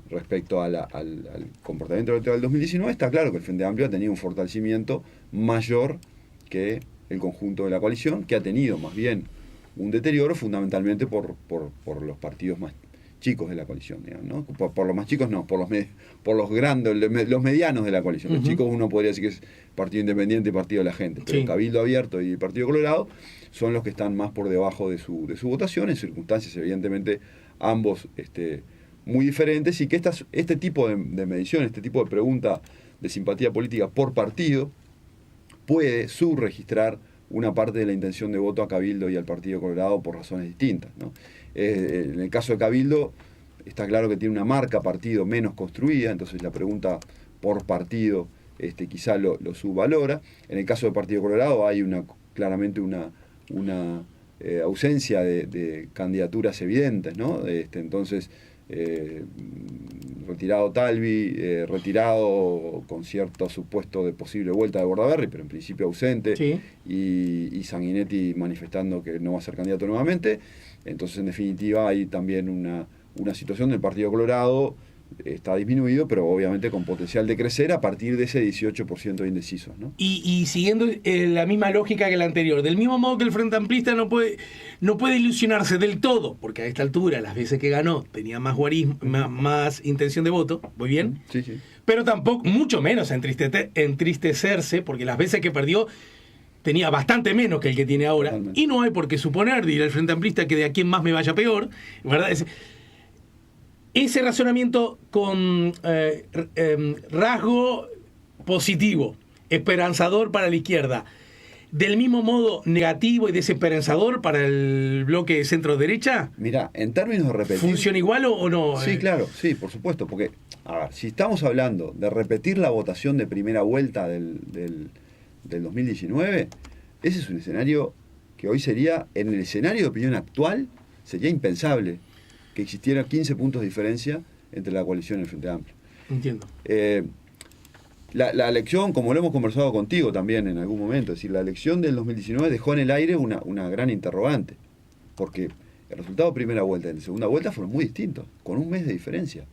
respecto al comportamiento electoral del 2019, está claro que el Frente Amplio ha tenido un fortalecimiento mayor que el conjunto de la coalición, que ha tenido más bien un deterioro fundamentalmente por los partidos más chicos de la coalición, digamos, ¿no? Por los más chicos no, por los grandes, los medianos de la coalición. Los chicos uno podría decir que es Partido Independiente y Partido de la Gente, pero Cabildo Abierto y Partido Colorado son los que están más por debajo de su votación, en circunstancias evidentemente ambos muy diferentes, y que este tipo de medición, este tipo de pregunta de simpatía política por partido puede subregistrar una parte de la intención de voto a Cabildo y al Partido Colorado por razones distintas, ¿no? En el caso de Cabildo está claro que tiene una marca partido menos construida, entonces la pregunta por partido quizá lo subvalora. En el caso del Partido Colorado hay claramente una ausencia de candidaturas evidentes, ¿no? Entonces, retirado Talvi, retirado con cierto supuesto de posible vuelta de Bordaberry, pero en principio ausente, sí. y Sanguinetti manifestando que no va a ser candidato nuevamente. Entonces, en definitiva, hay también una situación del Partido Colorado, está disminuido, pero obviamente con potencial de crecer a partir de ese 18% de indecisos, ¿no? Y siguiendo la misma lógica que la anterior, del mismo modo que el Frente Amplista no puede ilusionarse del todo, porque a esta altura, las veces que ganó, tenía más guarismo, más intención de voto, muy bien, Sí, sí. pero tampoco, mucho menos entristecerse, porque las veces que perdió tenía bastante menos que el que tiene ahora, Totalmente. y no hay por qué suponer, dirá el Frente Amplista, que de a quien más me vaya peor, ¿verdad? Ese razonamiento con rasgo positivo, esperanzador para la izquierda, del mismo modo negativo y desesperanzador para el bloque centro-derecha, Mira, en términos de repetir... ¿funciona igual o no? Sí, claro, sí, por supuesto, porque, a ver, si estamos hablando de repetir la votación de primera vuelta del 2019, ese es un escenario que hoy sería, en el escenario de opinión actual, sería impensable que existiera 15 puntos de diferencia entre la coalición y el Frente Amplio. Entiendo. La elección, como lo hemos conversado contigo también en algún momento, es decir, la elección del 2019 dejó en el aire una gran interrogante, porque el resultado de primera vuelta y de segunda vuelta fueron muy distintos, con un mes de diferencia.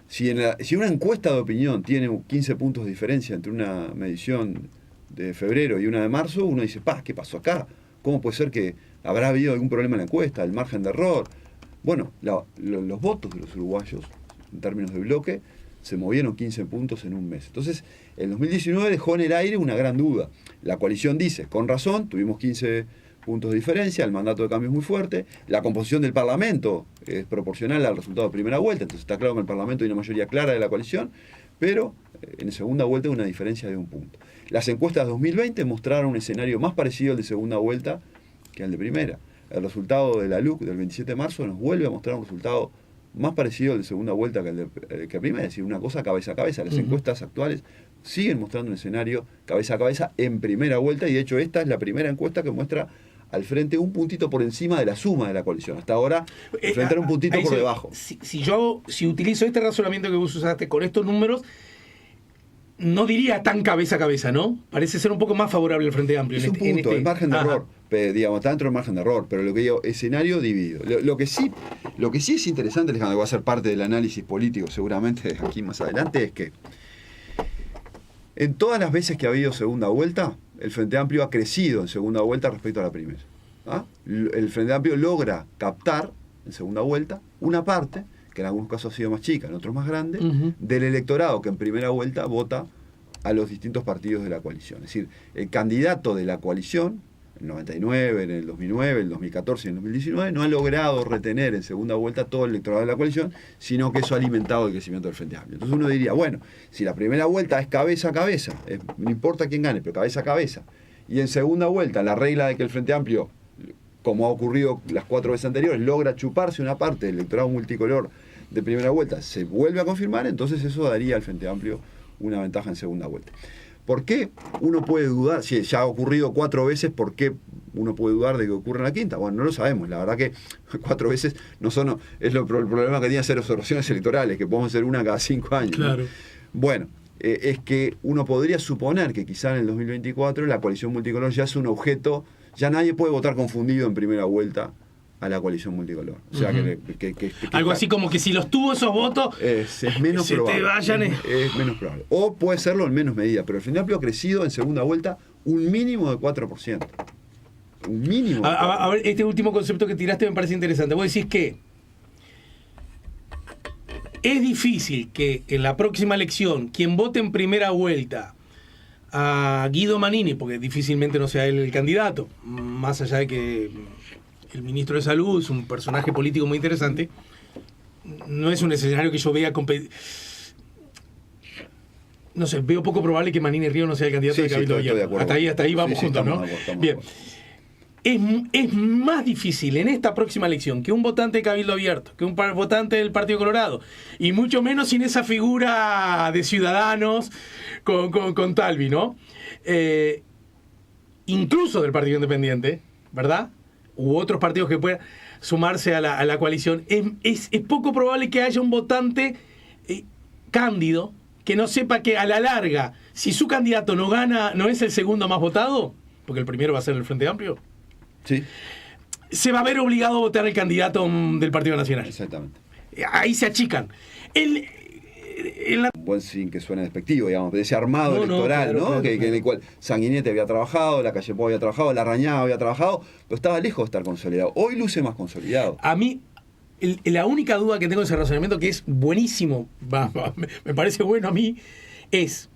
Si una encuesta de opinión tiene 15 puntos de diferencia entre una medición de febrero y una de marzo, uno dice, ¿qué pasó acá? ¿Cómo puede ser que habrá habido algún problema en la encuesta, el margen de error? Bueno, los votos de los uruguayos, en términos de bloque, se movieron 15 puntos en un mes. Entonces, el 2019 dejó en el aire una gran duda. La coalición dice, con razón, tuvimos 15 puntos de diferencia, el mandato de cambio es muy fuerte, la composición del Parlamento es proporcional al resultado de primera vuelta, entonces está claro que en el Parlamento hay una mayoría clara de la coalición, pero en la segunda vuelta hay una diferencia de un punto. Las encuestas 2020 mostraron un escenario más parecido al de segunda vuelta que al de primera. El resultado de la LUC del 27 de marzo nos vuelve a mostrar un resultado más parecido al de segunda vuelta que al de primera, es decir, una cosa cabeza a cabeza. Las encuestas actuales siguen mostrando un escenario cabeza a cabeza en primera vuelta, y de hecho esta es la primera encuesta que muestra al frente un puntito por encima de la suma de la coalición. Hasta ahora, el frente era un puntito por debajo. Si utilizo este razonamiento que vos usaste con estos números, no diría tan cabeza a cabeza, ¿no? Parece ser un poco más favorable el Frente Amplio. Es un punto, el margen de error, digamos, está dentro del margen de error, pero lo que digo, escenario dividido. Lo que sí es interesante, Alejandro, que va a ser parte del análisis político seguramente aquí más adelante, es que en todas las veces que ha habido segunda vuelta, el Frente Amplio ha crecido en segunda vuelta respecto a la primera. El Frente Amplio logra captar en segunda vuelta una parte, que en algunos casos ha sido más chica, en otros más grande, del electorado que en primera vuelta vota a los distintos partidos de la coalición. Es decir, el candidato de la coalición, en el 99, en el 2009, en el 2014 y en el 2019, no ha logrado retener en segunda vuelta todo el electorado de la coalición, sino que eso ha alimentado el crecimiento del Frente Amplio. Entonces uno diría, bueno, si la primera vuelta es cabeza a cabeza, no importa quién gane, pero cabeza a cabeza, y en segunda vuelta la regla de que el Frente Amplio, como ha ocurrido las 4 veces anteriores, logra chuparse una parte del electorado multicolor de primera vuelta, se vuelve a confirmar, entonces eso daría al Frente Amplio una ventaja en segunda vuelta. ¿Por qué uno puede dudar? Si ya ha ocurrido 4 veces, ¿por qué uno puede dudar de que ocurra en la quinta? Bueno, no lo sabemos. La verdad que 4 veces es el problema que tiene hacer observaciones electorales, que podemos hacer una cada 5 años. Claro. ¿No? Bueno, es que uno podría suponer que quizá en el 2024 la coalición multicolor ya es un objeto, ya nadie puede votar confundido en primera vuelta a la coalición multicolor. O sea, que algo así como que si los tuvo esos votos, es menos se probable. te vayan. Es menos probable. O puede serlo en menos medida, pero el Frente Amplio ha crecido en segunda vuelta un mínimo de 4%. Un mínimo. A ver, este último concepto que tiraste me parece interesante. Vos decís que es difícil que en la próxima elección quien vote en primera vuelta a Guido Manini, porque difícilmente no sea él el candidato, más allá de que el ministro de Salud es un personaje político muy interesante, no es un escenario que yo vea no sé, veo poco probable que Manini Río no sea el candidato de Cabildo Abierto. Hasta ahí vamos juntos, ¿no? Bien. es más difícil en esta próxima elección que un votante de Cabildo Abierto, que un votante del Partido Colorado, y mucho menos sin esa figura de Ciudadanos con Talvi, ¿no? Incluso del Partido Independiente, ¿verdad? U otros partidos que puedan sumarse a la coalición. Es poco probable que haya un votante cándido que no sepa que a la larga, si su candidato no gana, no es el segundo más votado, porque el primero va a ser el Frente Amplio, sí, se va a ver obligado a votar el candidato del Partido Nacional. Exactamente. Ahí se achican. Buen sin que suene despectivo, digamos, de ese armado electoral, ¿no? Claro. En el cual Sanguinetti había trabajado, la Calle Pou había trabajado, Larrañaga había trabajado, pero estaba lejos de estar consolidado. Hoy luce más consolidado. A mí, la única duda que tengo de ese razonamiento, que es buenísimo, me parece bueno a mí, es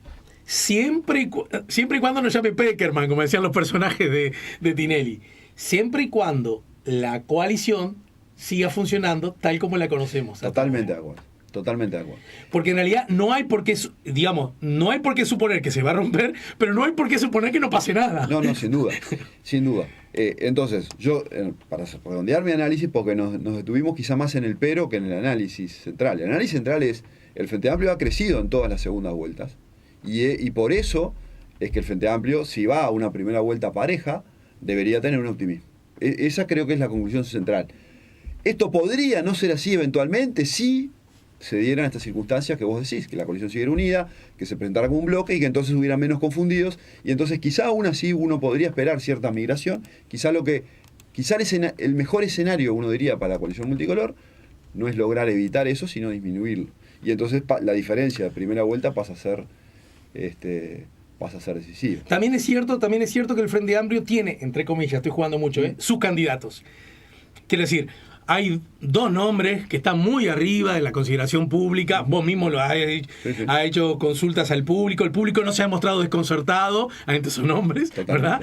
siempre y cuando nos llame Peckerman, como decían los personajes de Tinelli, siempre y cuando la coalición siga funcionando tal como la conocemos. Totalmente de acuerdo. Totalmente de acuerdo. Porque en realidad no hay por qué, no hay por qué suponer que se va a romper, pero no hay por qué suponer que no pase nada. No, sin duda, sin duda. Entonces, yo, para redondear mi análisis, porque nos detuvimos quizá más en el pero que en el análisis central. El análisis central es, el Frente Amplio ha crecido en todas las segundas vueltas, y por eso es que el Frente Amplio, si va a una primera vuelta pareja, debería tener un optimismo. Esa creo que es la conclusión central. Esto podría no ser así eventualmente, sí, se dieran estas circunstancias que vos decís, que la coalición siguiera unida, que se presentara como un bloque y que entonces hubiera menos confundidos, y entonces quizá aún así uno podría esperar cierta migración, quizá el mejor escenario, uno diría, para la coalición multicolor, no es lograr evitar eso, sino disminuirlo. Y entonces la diferencia de primera vuelta pasa a ser decisiva. También es cierto que el Frente Amplio tiene, entre comillas, estoy jugando mucho, sus candidatos. Quiero decir, hay dos nombres que están muy arriba de la consideración pública. Vos mismo lo has hecho consultas al público. El público no se ha mostrado desconcertado ante esos nombres, ¿verdad?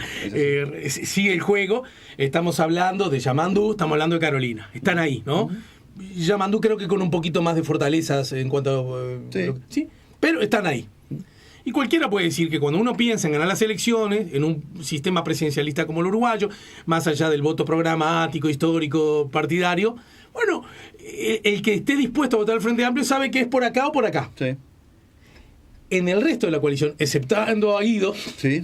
Sigue el juego. Estamos hablando de Yamandú, estamos hablando de Carolina. Están ahí, ¿no? Yamandú creo que con un poquito más de fortalezas en cuanto a... sí, pero están ahí. Y cualquiera puede decir que cuando uno piensa en ganar las elecciones, en un sistema presidencialista como el uruguayo, más allá del voto programático, histórico, partidario, bueno, el que esté dispuesto a votar al Frente Amplio sabe que es por acá o por acá. Sí. En el resto de la coalición, exceptando a Guido, sí,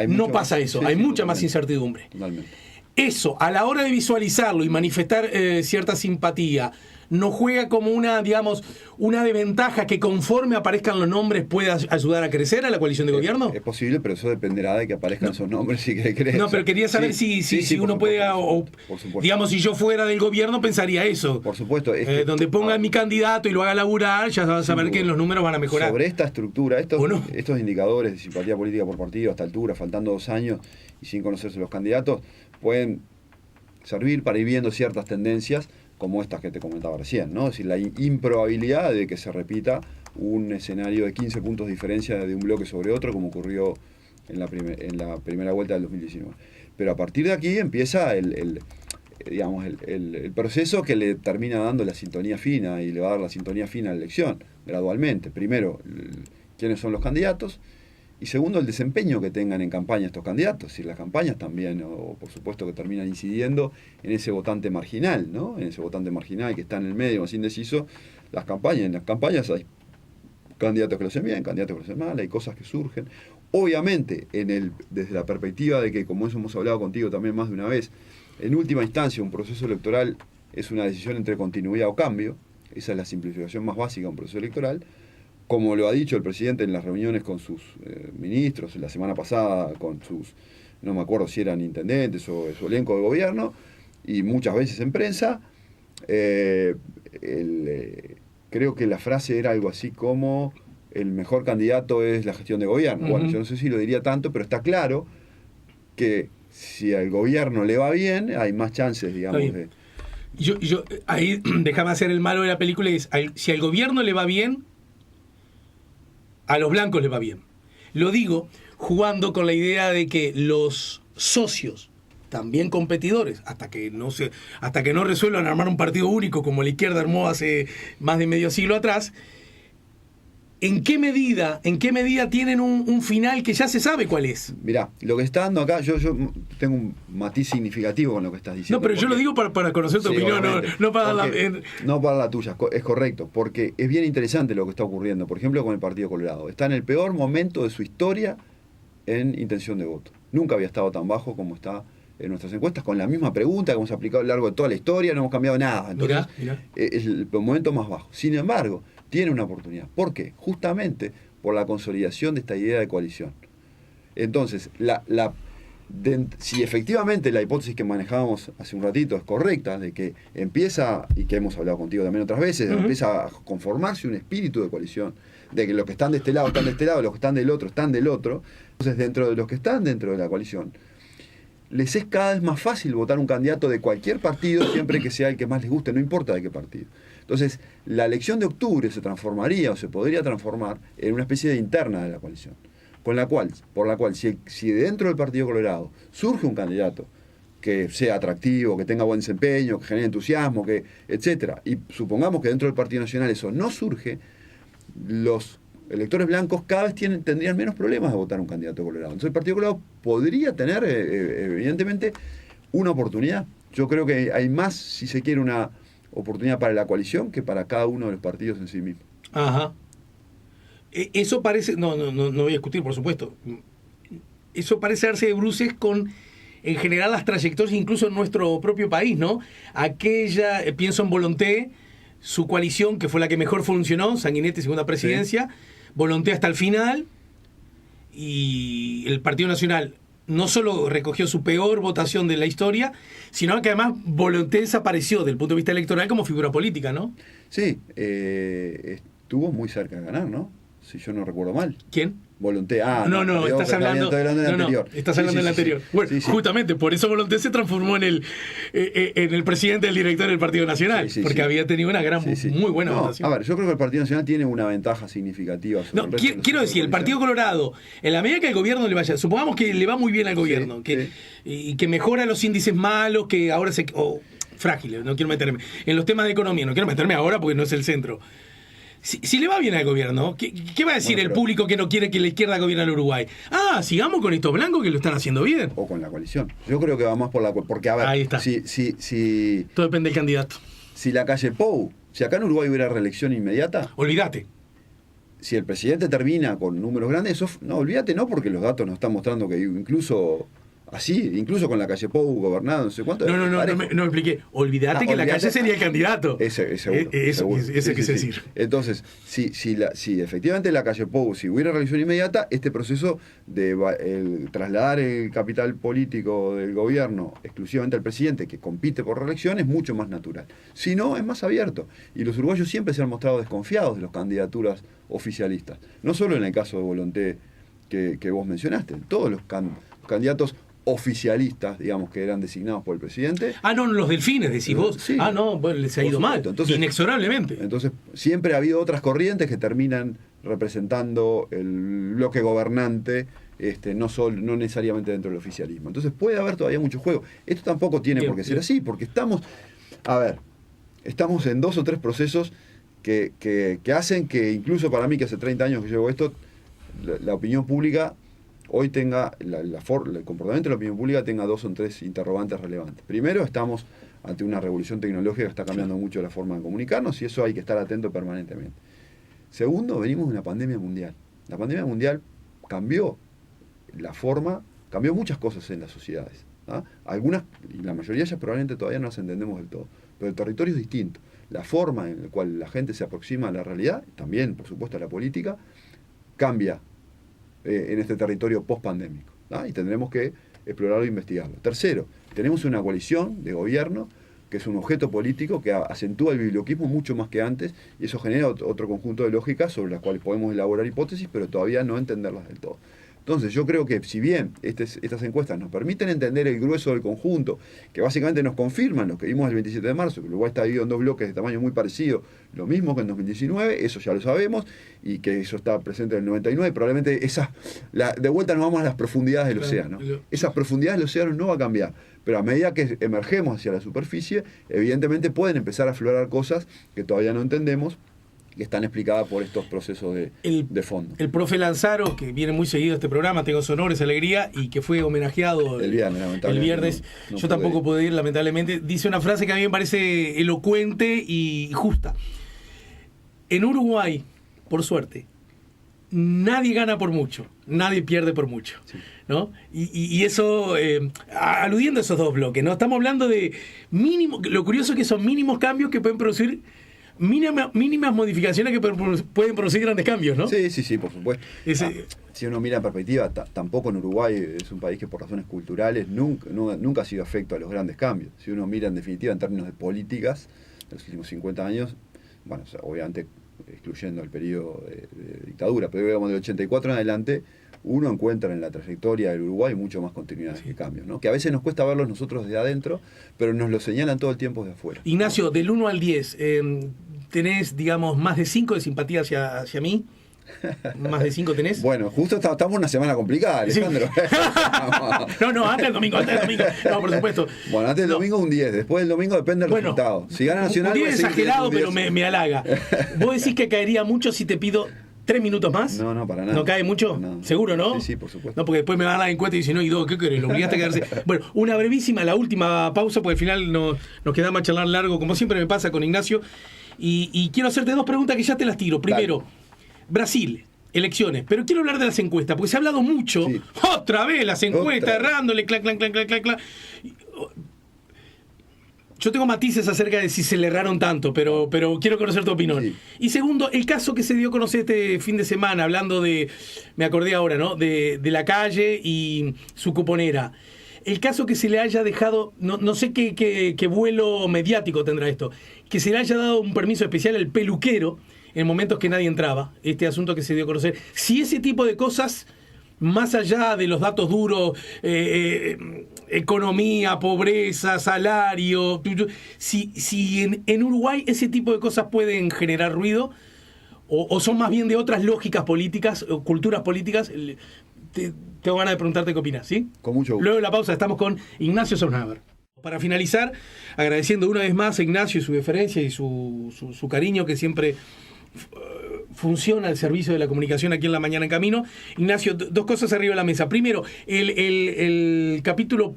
no pasa eso, hay mucha más incertidumbre. Totalmente. Eso, a la hora de visualizarlo y manifestar cierta simpatía, no juega como una desventaja que conforme aparezcan los nombres pueda ayudar a crecer a la coalición de gobierno. Es posible, pero eso dependerá de que aparezcan esos nombres y que crezcan. No, pero quería saber si uno puede, digamos, si yo fuera del gobierno pensaría eso. Por supuesto. Donde ponga mi candidato y lo haga laburar, ya vas a saber que los números van a mejorar. Sobre esta estructura, estos indicadores de simpatía política por partido a esta altura, faltando 2 años y sin conocerse los candidatos, pueden servir para ir viendo ciertas tendencias como estas que te comentaba recién, ¿no? Es decir, la improbabilidad de que se repita un escenario de 15 puntos de diferencia de un bloque sobre otro, como ocurrió en la primera vuelta del 2019. Pero a partir de aquí empieza el proceso que le termina dando la sintonía fina, y le va a dar la sintonía fina a la elección, gradualmente. Primero, quiénes son los candidatos, y segundo, el desempeño que tengan en campaña estos candidatos. Si las campañas también, por supuesto, que terminan incidiendo en ese votante marginal, ¿no? En ese votante marginal que está en el medio, más indeciso. En las campañas hay candidatos que lo hacen bien, candidatos que lo hacen mal, hay cosas que surgen. Obviamente, desde la perspectiva de que, como eso hemos hablado contigo también más de una vez, en última instancia un proceso electoral es una decisión entre continuidad o cambio. Esa es la simplificación más básica de un proceso electoral. Como lo ha dicho el presidente en las reuniones con sus ministros, la semana pasada con sus, no me acuerdo si eran intendentes o su elenco de gobierno, y muchas veces en prensa, creo que la frase era algo así como: el mejor candidato es la gestión de gobierno. Uh-huh. Bueno, yo no sé si lo diría tanto, pero está claro que si al gobierno le va bien, hay más chances, digamos, de... Yo ahí déjame hacer el malo de la película, y es, si al gobierno le va bien, a los blancos les va bien. Lo digo jugando con la idea de que los socios, también competidores, hasta que no resuelvan armar un partido único como la izquierda armó hace más de medio siglo atrás, ¿En qué medida tienen un final que ya se sabe cuál es? Mirá, lo que está dando acá, yo tengo un matiz significativo con lo que estás diciendo. No, pero yo lo digo para conocer tu opinión, no para no para la tuya, es correcto, porque es bien interesante lo que está ocurriendo, por ejemplo, con el Partido Colorado. Está en el peor momento de su historia en intención de voto. Nunca había estado tan bajo como está en nuestras encuestas, con la misma pregunta que hemos aplicado a lo largo de toda la historia, no hemos cambiado nada. Entonces, mirá. Es el momento más bajo. Sin embargo, tiene una oportunidad. ¿Por qué? Justamente por la consolidación de esta idea de coalición. Entonces, si efectivamente la hipótesis que manejábamos hace un ratito es correcta, de que empieza, y que hemos hablado contigo también otras veces, empieza a conformarse un espíritu de coalición, de que los que están de este lado están de este lado, los que están del otro están del otro. Entonces, dentro de los que están dentro de la coalición, les es cada vez más fácil votar un candidato de cualquier partido, siempre que sea el que más les guste, no importa de qué partido. Entonces, la elección de octubre se transformaría o se podría transformar en una especie de interna de la coalición, por la cual si dentro del Partido Colorado surge un candidato que sea atractivo, que tenga buen desempeño, que genere entusiasmo, etcétera, y supongamos que dentro del Partido Nacional eso no surge, los electores blancos cada vez tendrían menos problemas de votar un candidato colorado. Entonces el Partido Colorado podría tener, evidentemente, una oportunidad. Yo creo que hay más, si se quiere, una oportunidad para la coalición que para cada uno de los partidos en sí mismo. Ajá. Eso parece, no voy a discutir, por supuesto. Eso parece darse de bruces con, en general, las trayectorias, incluso en nuestro propio país, ¿no? Pienso en Volonté, su coalición, que fue la que mejor funcionó, Sanguinetti, segunda presidencia, Volonté hasta el final, y el Partido Nacional no solo recogió su peor votación de la historia, sino que además Volonté desapareció desde el punto de vista electoral como figura política, ¿no? Sí, estuvo muy cerca de ganar, ¿no? Si yo no recuerdo mal. ¿Quién? Volonté. No, estás hablando del anterior. Estás hablando del anterior. Bueno, justamente por eso Volonté se transformó en el presidente del director del Partido Nacional, porque había tenido una muy buena votación. A ver, yo creo que el Partido Nacional tiene una ventaja significativa sobre el resto quiero decir, el Partido Colorado, en la medida que el gobierno le vaya, supongamos que le va muy bien al gobierno, y que mejora los índices malos, que ahora frágiles, no quiero meterme en los temas de economía, no quiero meterme ahora porque no es el centro. Si le va bien al gobierno, ¿qué va a decir el público que no quiere que la izquierda gobierne al Uruguay? Sigamos con estos blancos que lo están haciendo bien. O con la coalición. Yo creo que va más por la coalición. Porque, a ver, ahí está. Todo depende del candidato. Si la calle Pou, si acá en Uruguay hubiera reelección inmediata... Olvídate. Si el presidente termina con números grandes, olvídate, no, porque los datos nos están mostrando que incluso... Así, incluso con la calle Pou gobernando, no sé cuánto. No me expliqué. Olvídate que la calle sería el candidato. Seguro. Eso quise decir. Entonces, si efectivamente la calle Pou, si hubiera reelección inmediata, este proceso de trasladar el capital político del gobierno exclusivamente al presidente, que compite por reelección, es mucho más natural. Si no, es más abierto. Y los uruguayos siempre se han mostrado desconfiados de las candidaturas oficialistas. No solo en el caso de Volonté que vos mencionaste, todos los candidatos oficialistas, digamos, que eran designados por el presidente. Los delfines, decís vos. Sí, les ha ido mal, entonces, inexorablemente. Entonces, siempre ha habido otras corrientes que terminan representando el bloque gobernante, no necesariamente dentro del oficialismo. Entonces puede haber todavía mucho juego. Esto tampoco tiene por qué ser así, porque estamos en 2 o 3 procesos que hacen que, incluso para mí, que hace 30 años que llevo esto, la opinión pública hoy tenga, el comportamiento de la opinión pública tenga 2 o 3 interrogantes relevantes. Primero, estamos ante una revolución tecnológica que está cambiando mucho la forma de comunicarnos, y eso hay que estar atento permanentemente. Segundo, venimos de una pandemia mundial. La pandemia mundial cambió muchas cosas en las sociedades. Algunas, y la mayoría ya probablemente todavía no las entendemos del todo, pero el territorio es distinto. La forma en la cual la gente se aproxima a la realidad, también, por supuesto, a la política, cambia en este territorio post-pandémico, y tendremos que explorarlo e investigarlo. Tercero, tenemos una coalición de gobierno que es un objeto político que acentúa el biblioquismo mucho más que antes, y eso genera otro conjunto de lógicas sobre las cuales podemos elaborar hipótesis, pero todavía no entenderlas del todo. Entonces yo creo que si bien estas encuestas nos permiten entender el grueso del conjunto, que básicamente nos confirman lo que vimos el 27 de marzo, que Uruguay está dividido en 2 bloques de tamaño muy parecido, lo mismo que en 2019, eso ya lo sabemos, y que eso está presente en el 99, probablemente de vuelta nos vamos a las profundidades del océano. Esas profundidades del océano no va a cambiar, pero a medida que emergemos hacia la superficie, evidentemente pueden empezar a aflorar cosas que todavía no entendemos, que están explicadas por estos procesos de fondo. El profe Lanzaro, que viene muy seguido a este programa, tengo su honor, esa alegría, y que fue homenajeado el viernes. Yo tampoco pude ir, lamentablemente. Dice una frase que a mí me parece elocuente y justa. En Uruguay, por suerte, nadie gana por mucho, nadie pierde por mucho, sí. ¿No? Y eso, aludiendo a esos dos bloques, ¿no? Estamos hablando de mínimo, lo curioso es que son mínimos cambios que pueden producir mínimas modificaciones que pueden producir grandes cambios, ¿no? Sí, por supuesto. Si uno mira en perspectiva, tampoco en Uruguay es un país que por razones culturales nunca ha sido afecto a los grandes cambios. Si uno mira en definitiva en términos de políticas, en los últimos 50 años, bueno, o sea, obviamente excluyendo el periodo de dictadura, pero digamos del 84 en adelante, uno encuentra en la trayectoria del Uruguay mucho más continuidad que cambios, ¿no? Que a veces nos cuesta verlos nosotros desde adentro, pero nos lo señalan todo el tiempo desde afuera. Ignacio, del 1 al 10, ¿tenés, digamos, más de 5 de simpatía hacia mí? ¿Más de 5 tenés? Bueno, justo estamos en una semana complicada, Alejandro. Sí. No, antes del domingo. No, por supuesto. Bueno, antes del domingo un 10, después del domingo depende del resultado. Si gana Nacional... Un 10 exagerado, pero me halaga. ¿Vos decís que caería mucho si te pido 3 minutos más? No, para nada. ¿No cae mucho? No. ¿Seguro, no? Sí, por supuesto. No, porque después me van a dar encuesta y dicen, no, Ido, ¿qué querés? ¿Lo obligaste a quedarse? Bueno, una brevísima, la última pausa, porque al final nos queda más charlar largo, como siempre me pasa con Ignacio. Y quiero hacerte 2 preguntas que ya te las tiro. Primero, Brasil. Elecciones, pero quiero hablar de las encuestas, porque se ha hablado mucho, otra vez las encuestas, errándole, clac. Yo tengo matices acerca de si se le erraron tanto, pero quiero conocer tu opinión. Sí. Y segundo, el caso que se dio a conocer este fin de semana, hablando me acordé ahora, ¿no? De la calle y su cuponera. El caso que se le haya dejado, no sé qué vuelo mediático tendrá esto, que se le haya dado un permiso especial al peluquero en momentos que nadie entraba, este asunto que se dio a conocer. Si ese tipo de cosas, más allá de los datos duros, economía, pobreza, salario, si en Uruguay ese tipo de cosas pueden generar ruido, o son más bien de otras lógicas políticas, o culturas políticas, tengo ganas de preguntarte qué opinas, ¿sí? Con mucho gusto. Luego de la pausa estamos con Ignacio Sornaber. Para finalizar, agradeciendo una vez más a Ignacio y su deferencia y su cariño que siempre funciona al servicio de la comunicación aquí en La Mañana en Camino. Ignacio, 2 cosas arriba de la mesa. Primero, el capítulo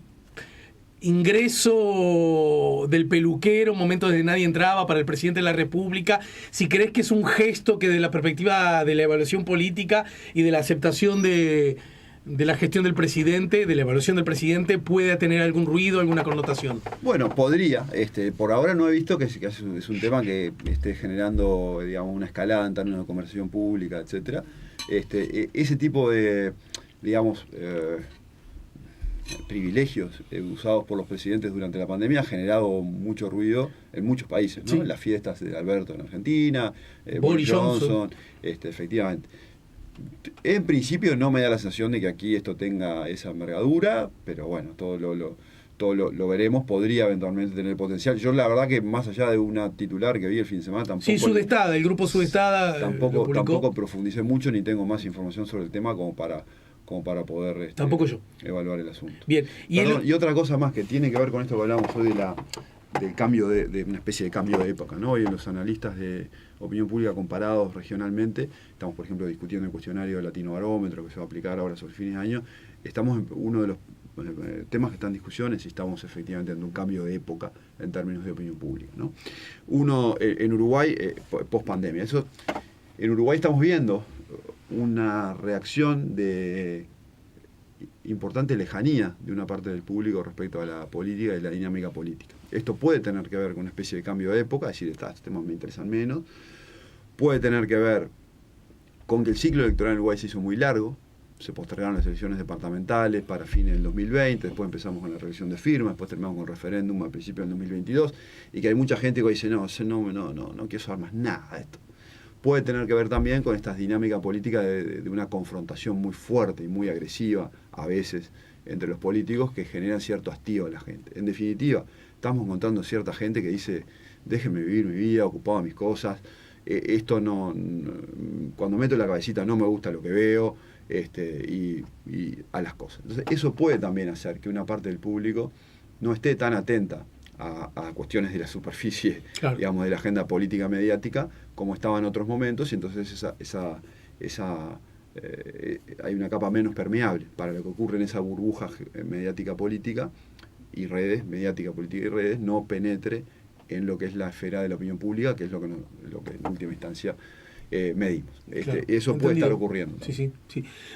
ingreso del peluquero, momentos de nadie entraba para el presidente de la República, si crees que es un gesto que de la perspectiva de la evaluación política y de la aceptación de la gestión del presidente, de la evaluación del presidente, puede tener algún ruido, alguna connotación. Bueno, podría. Por ahora no he visto que es un tema que esté generando, digamos, una escalada en términos de conversación pública, etcétera. Ese tipo de, digamos, privilegios usados por los presidentes durante la pandemia ha generado mucho ruido en muchos países, ¿no? Sí. En las fiestas de Alberto en Argentina, Boris Johnson, efectivamente. En principio no me da la sensación de que aquí esto tenga esa envergadura, pero bueno, todo lo veremos, podría eventualmente tener potencial. Yo la verdad que más allá de una titular que vi el fin de semana, tampoco... Sí, Sudestada, el grupo Sudestada tampoco profundicé mucho ni tengo más información sobre el tema como para poder tampoco yo evaluar el asunto. Bien. Y otra cosa más que tiene que ver con esto que hablamos hoy del cambio de una especie de cambio de época, ¿no? Hoy los analistas de opinión pública comparados regionalmente, estamos por ejemplo discutiendo el cuestionario de Latino Barómetro que se va a aplicar ahora sobre fines de año, estamos en uno de los temas que están en discusión es si estamos efectivamente en un cambio de época en términos de opinión pública, ¿no? Uno, en Uruguay, post pandemia, en Uruguay estamos viendo una reacción de importante lejanía de una parte del público respecto a la política y la dinámica política. Esto puede tener que ver con una especie de cambio de época, es decir, estos temas me interesan menos. Puede tener que ver con que el ciclo electoral en Uruguay se hizo muy largo, se postergaron las elecciones departamentales para fines del 2020, después empezamos con la revisión de firmas, después terminamos con el referéndum al principio del 2022, y que hay mucha gente que dice, no quiero saber más nada de esto. Puede tener que ver también con esta dinámica política de una confrontación muy fuerte y muy agresiva, a veces, entre los políticos, que generan cierto hastío a la gente. En definitiva, estamos encontrando cierta gente que dice, déjenme vivir mi vida, ocupado de mis cosas, esto cuando meto la cabecita no me gusta lo que veo, y a las cosas. Entonces, eso puede también hacer que una parte del público no esté tan atenta a cuestiones de la superficie, claro, digamos, de la agenda política mediática, como estaba en otros momentos, y entonces hay una capa menos permeable para lo que ocurre en esa burbuja mediática política y redes, mediática política y redes, no penetre en lo que es la esfera de la opinión pública, que es lo que en última instancia medimos. Claro, eso puede estar ocurriendo. Sí.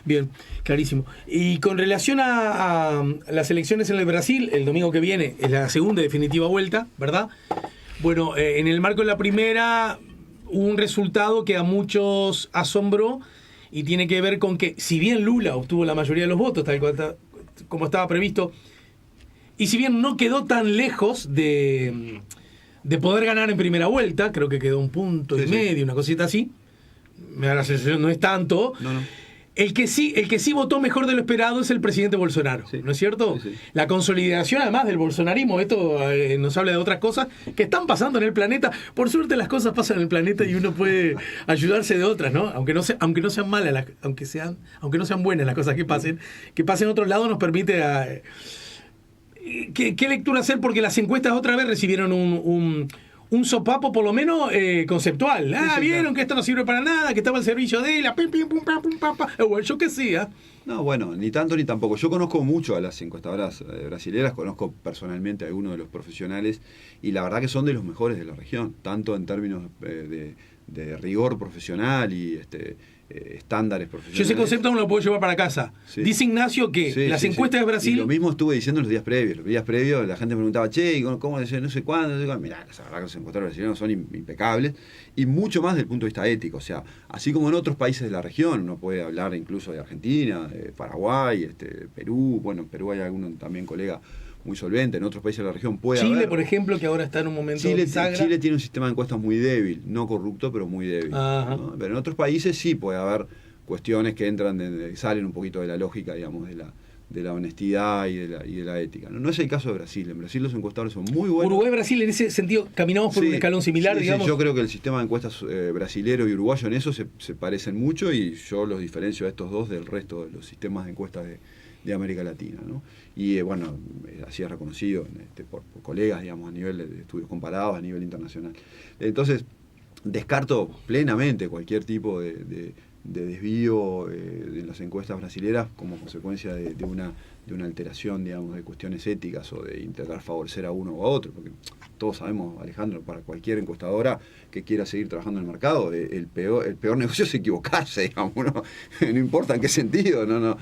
Bien, clarísimo. Y con relación a las elecciones en el Brasil, el domingo que viene es la segunda y definitiva vuelta, ¿verdad? Bueno, en el marco de la primera, hubo un resultado que a muchos asombró y tiene que ver con que, si bien Lula obtuvo la mayoría de los votos, tal cual como estaba previsto, y si bien no quedó tan lejos de poder ganar en primera vuelta, creo que quedó 1,5 puntos, una cosita así, me da la sensación, no es tanto. No. El que sí votó mejor de lo esperado es el presidente Bolsonaro, ¿no es cierto? Sí. La consolidación además del bolsonarismo, esto nos habla de otras cosas que están pasando en el planeta. Por suerte las cosas pasan en el planeta y uno puede ayudarse de otras, ¿no? Aunque no sean malas, aunque no sean buenas las cosas que pasen en otros lados nos permite ¿Qué lectura hacer? Porque las encuestas otra vez recibieron un sopapo por lo menos conceptual. Vieron claro, que esto no sirve para nada, que estaba al servicio de la pim, pim, pum, pam, pum, pam, pam. Yo qué sé. No, bueno, ni tanto ni tampoco. Yo conozco mucho a las encuestadoras brasileras, conozco personalmente a algunos de los profesionales y la verdad que son de los mejores de la región, tanto en términos de rigor profesional y estándares profesionales. Yo ese concepto no lo puedo llevar para casa. Sí. Dice Ignacio que las encuestas de Brasil... Y lo mismo estuve diciendo en los días previos. Los días previos la gente me preguntaba, che, ¿cómo no sé cuándo? Mirá, la verdad que los encuestadores brasileños son impecables y mucho más desde el punto de vista ético. O sea, así como en otros países de la región, uno puede hablar incluso de Argentina, de Paraguay, Perú. Bueno, en Perú hay algún también colega muy solvente, en otros países de la región puede Chile, haber. Por ejemplo, que ahora está en un momento bisagra. Chile tiene un sistema de encuestas muy débil, no corrupto, pero muy débil, ¿no? Pero en otros países sí puede haber cuestiones que salen un poquito de la lógica, digamos, de la honestidad y de la ética. No es el caso de Brasil. En Brasil los encuestadores son muy buenos. Uruguay y Brasil en ese sentido caminamos por un escalón similar, digamos. Sí, yo creo que el sistema de encuestas brasilero y uruguayo en eso se parecen mucho y yo los diferencio a estos dos del resto de los sistemas de encuestas de América Latina, ¿no? Y bueno, así es reconocido por colegas, digamos, a nivel de estudios comparados, a nivel internacional. Entonces, descarto plenamente cualquier tipo de desvío en las encuestas brasileras como consecuencia de una alteración, digamos, de cuestiones éticas o de intentar favorecer a uno o a otro, porque todos sabemos, Alejandro, para cualquier encuestadora que quiera seguir trabajando en el mercado, el peor negocio es equivocarse, digamos, no importa en qué sentido, no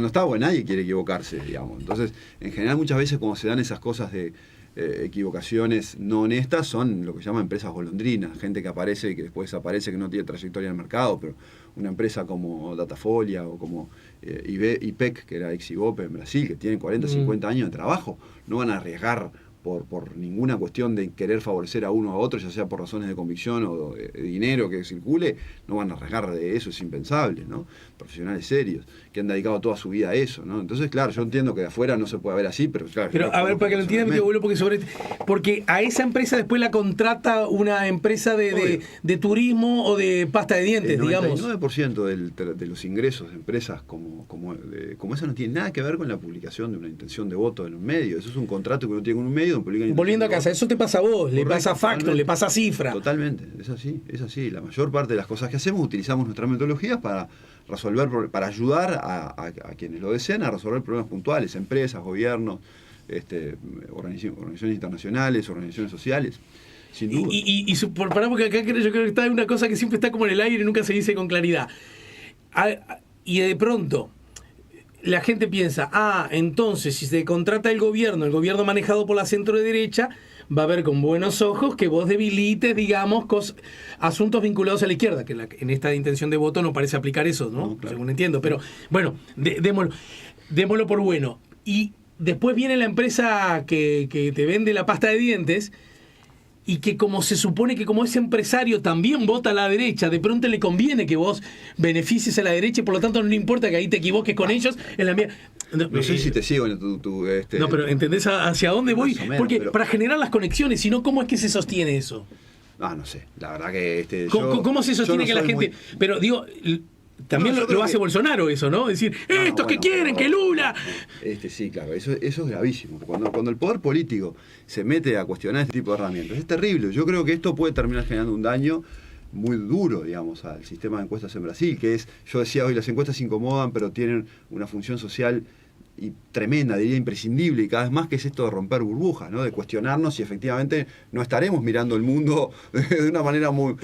está bueno, nadie quiere equivocarse, digamos. Entonces, en general muchas veces cuando se dan esas cosas de equivocaciones no honestas, son lo que se llama empresas golondrinas, gente que aparece y que después desaparece, que no tiene trayectoria en el mercado, pero una empresa como Datafolia o como IPEC, que era ex-Ibope en Brasil, que tienen 40, 50 años de trabajo, no van a arriesgar por ninguna cuestión de querer favorecer a uno o a otro, ya sea por razones de convicción o de dinero que circule, no van a arriesgar de eso, es impensable, ¿no? Profesionales serios, que han dedicado toda su vida a eso, ¿no? Entonces, claro, yo entiendo que de afuera no se puede ver así, pero claro... Pero, a ver, para que lo entiendan, porque a esa empresa después la contrata una empresa de turismo o de pasta de dientes, digamos. El 99% de los ingresos de empresas como esa no tiene nada que ver con la publicación de una intención de voto en un medio. Eso es un contrato que uno tiene con un medio. Volviendo a casa, eso te pasa a vos, le pasa a Factor, le pasa a Cifra. Totalmente, es así. La mayor parte de las cosas que hacemos utilizamos nuestras metodologías para ayudar a quienes lo deseen a resolver problemas puntuales, empresas, gobiernos, organizaciones internacionales, organizaciones sociales. Sin duda. Porque acá yo creo que está una cosa que siempre está como en el aire y nunca se dice con claridad. Y de pronto la gente piensa, entonces si se contrata el gobierno manejado por la centro derecha, va a ver con buenos ojos que vos debilites, digamos, asuntos vinculados a la izquierda, que en esta intención de voto no parece aplicar eso, ¿no? No, claro. Según entiendo, pero bueno, démoslo por bueno. Y después viene la empresa que te vende la pasta de dientes y que como se supone que como ese empresario también vota a la derecha, de pronto le conviene que vos beneficies a la derecha y por lo tanto no le importa que ahí te equivoques con ellos en la mía. No sé si te sigo en No, pero ¿entendés hacia dónde voy? Menos, porque para generar las conexiones, si no, ¿cómo es que se sostiene eso? No sé, la verdad que... ¿Cómo se sostiene que la gente... Pero digo, también lo hace Bolsonaro eso, ¿no? Decir, estos que quieren, que Lula... Sí, claro, eso es gravísimo. Cuando el poder político se mete a cuestionar este tipo de herramientas, es terrible. Yo creo que esto puede terminar generando un daño muy duro, digamos, al sistema de encuestas en Brasil, que es, yo decía hoy, las encuestas incomodan, pero tienen una función social y tremenda, diría imprescindible, y cada vez más, que es esto de romper burbujas, ¿no? De cuestionarnos si efectivamente no estaremos mirando el mundo de una manera muy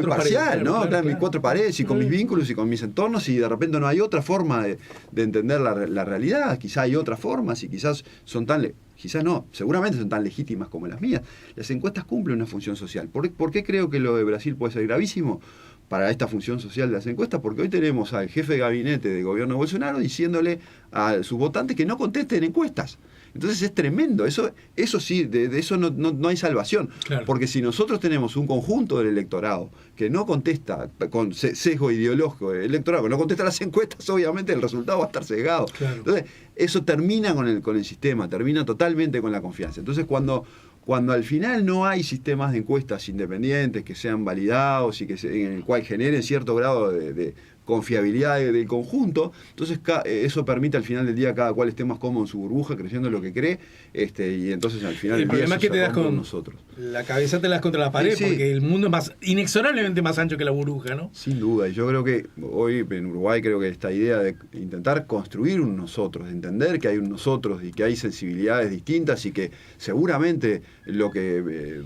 parcial, ¿no? Claro, en mis cuatro paredes y con mis vínculos y con mis entornos, y de repente no hay otra forma de entender la realidad. Quizá hay otras formas y quizás seguramente son tan legítimas como las mías. Las encuestas cumplen una función social. ¿Por qué creo que lo de Brasil puede ser gravísimo para esta función social de las encuestas? Porque hoy tenemos al jefe de gabinete del gobierno de Bolsonaro diciéndole a sus votantes que no contesten encuestas. Entonces es tremendo, eso sí, de eso no hay salvación. Claro. Porque si nosotros tenemos un conjunto del electorado que no contesta, con sesgo ideológico del electorado, que no contesta las encuestas, obviamente el resultado va a estar sesgado. Claro. Entonces eso termina con el sistema, termina totalmente con la confianza. Entonces cuando al final no hay sistemas de encuestas independientes que sean validados y en el cual generen cierto grado de confiabilidad del conjunto, entonces eso permite al final del día cada cual esté más cómodo en su burbuja, creyendo en lo que cree, y entonces al final el problema es que te das con nosotros. La cabeza te la das contra la pared, sí. Porque el mundo es inexorablemente más ancho que la burbuja, ¿no? Sin duda, y yo creo que hoy en Uruguay esta idea de intentar construir un nosotros, de entender que hay un nosotros y que hay sensibilidades distintas y que seguramente lo que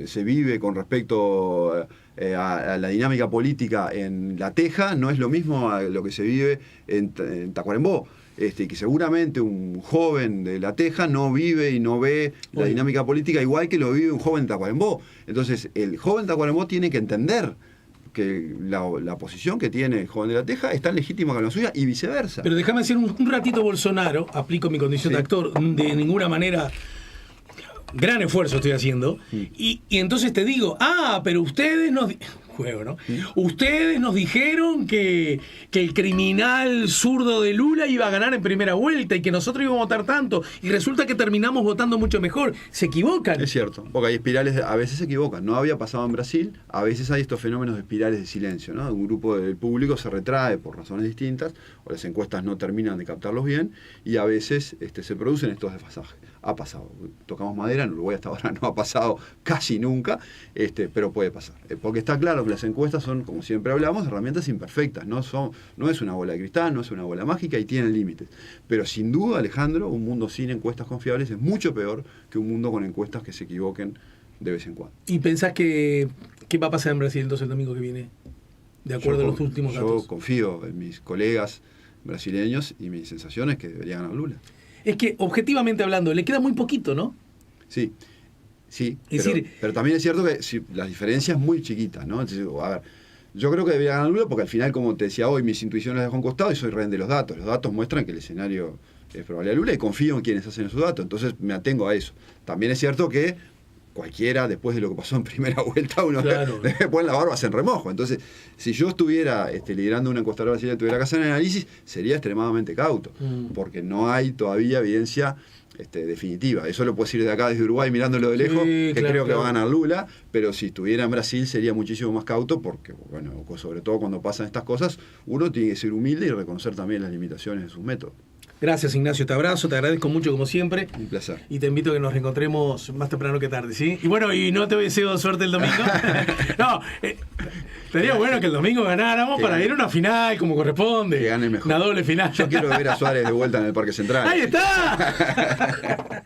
se vive con respecto a la dinámica política en La Teja no es lo mismo a lo que se vive en Tacuarembó. Que seguramente un joven de La Teja no vive y no ve la dinámica política igual que lo vive un joven de Tacuarembó. Entonces, el joven de Tacuarembó tiene que entender que la posición que tiene el joven de La Teja es tan legítima como la suya y viceversa. Pero déjame decir un ratito Bolsonaro, aplico mi condición de actor, de ninguna manera... Gran esfuerzo estoy haciendo. Y entonces te digo, pero ustedes nos... Juego, ¿no? Ustedes nos dijeron que el criminal zurdo de Lula iba a ganar en primera vuelta y que nosotros íbamos a votar tanto. Y resulta que terminamos votando mucho mejor. Se equivocan. Es cierto, porque hay espirales, a veces se equivocan. No había pasado en Brasil, a veces hay estos fenómenos de espirales de silencio, ¿no? Un grupo del público se retrae por razones distintas, o las encuestas no terminan de captarlos bien, y a veces se producen estos desfasajes. Ha pasado. Tocamos madera, en Uruguay hasta ahora no ha pasado casi nunca, pero puede pasar. Porque está claro que las encuestas son, como siempre hablamos, herramientas imperfectas. No es una bola de cristal, no es una bola mágica y tienen límites. Pero sin duda, Alejandro, un mundo sin encuestas confiables es mucho peor que un mundo con encuestas que se equivoquen de vez en cuando. ¿Y pensás que qué va a pasar en Brasil entonces el domingo que viene? De acuerdo a los últimos datos. Yo confío en mis colegas brasileños y mi sensación es que debería ganar Lula. Es que, objetivamente hablando, le queda muy poquito, ¿no? Sí, pero también es cierto que las diferencias muy chiquitas, ¿no? Entonces, a ver, yo creo que debería ganar Lula porque al final, como te decía hoy, mis intuiciones las dejo a un costado y soy rehén de los datos. Los datos muestran que el escenario es probable a Lula y confío en quienes hacen esos datos, entonces me atengo a eso. También es cierto que cualquiera, después de lo que pasó en primera vuelta, uno le pone la barba en remojo. Entonces, si yo estuviera liderando una encuestadora brasileña y tuviera que hacer un análisis, sería extremadamente cauto, porque no hay todavía evidencia definitiva. Eso lo puedo decir de acá, desde Uruguay, mirándolo de lejos, creo que va a ganar Lula, pero si estuviera en Brasil sería muchísimo más cauto, porque, bueno, sobre todo cuando pasan estas cosas, uno tiene que ser humilde y reconocer también las limitaciones de sus métodos. Gracias, Ignacio, te abrazo, te agradezco mucho como siempre. Un placer. Y te invito a que nos reencontremos más temprano que tarde, ¿sí? Y bueno, y no te deseo suerte el domingo. No, sería bueno que el domingo ganáramos para ir a una final como corresponde. Que gane mejor. Una doble final. Yo quiero ver a Suárez de vuelta en el Parque Central. ¡Ahí está!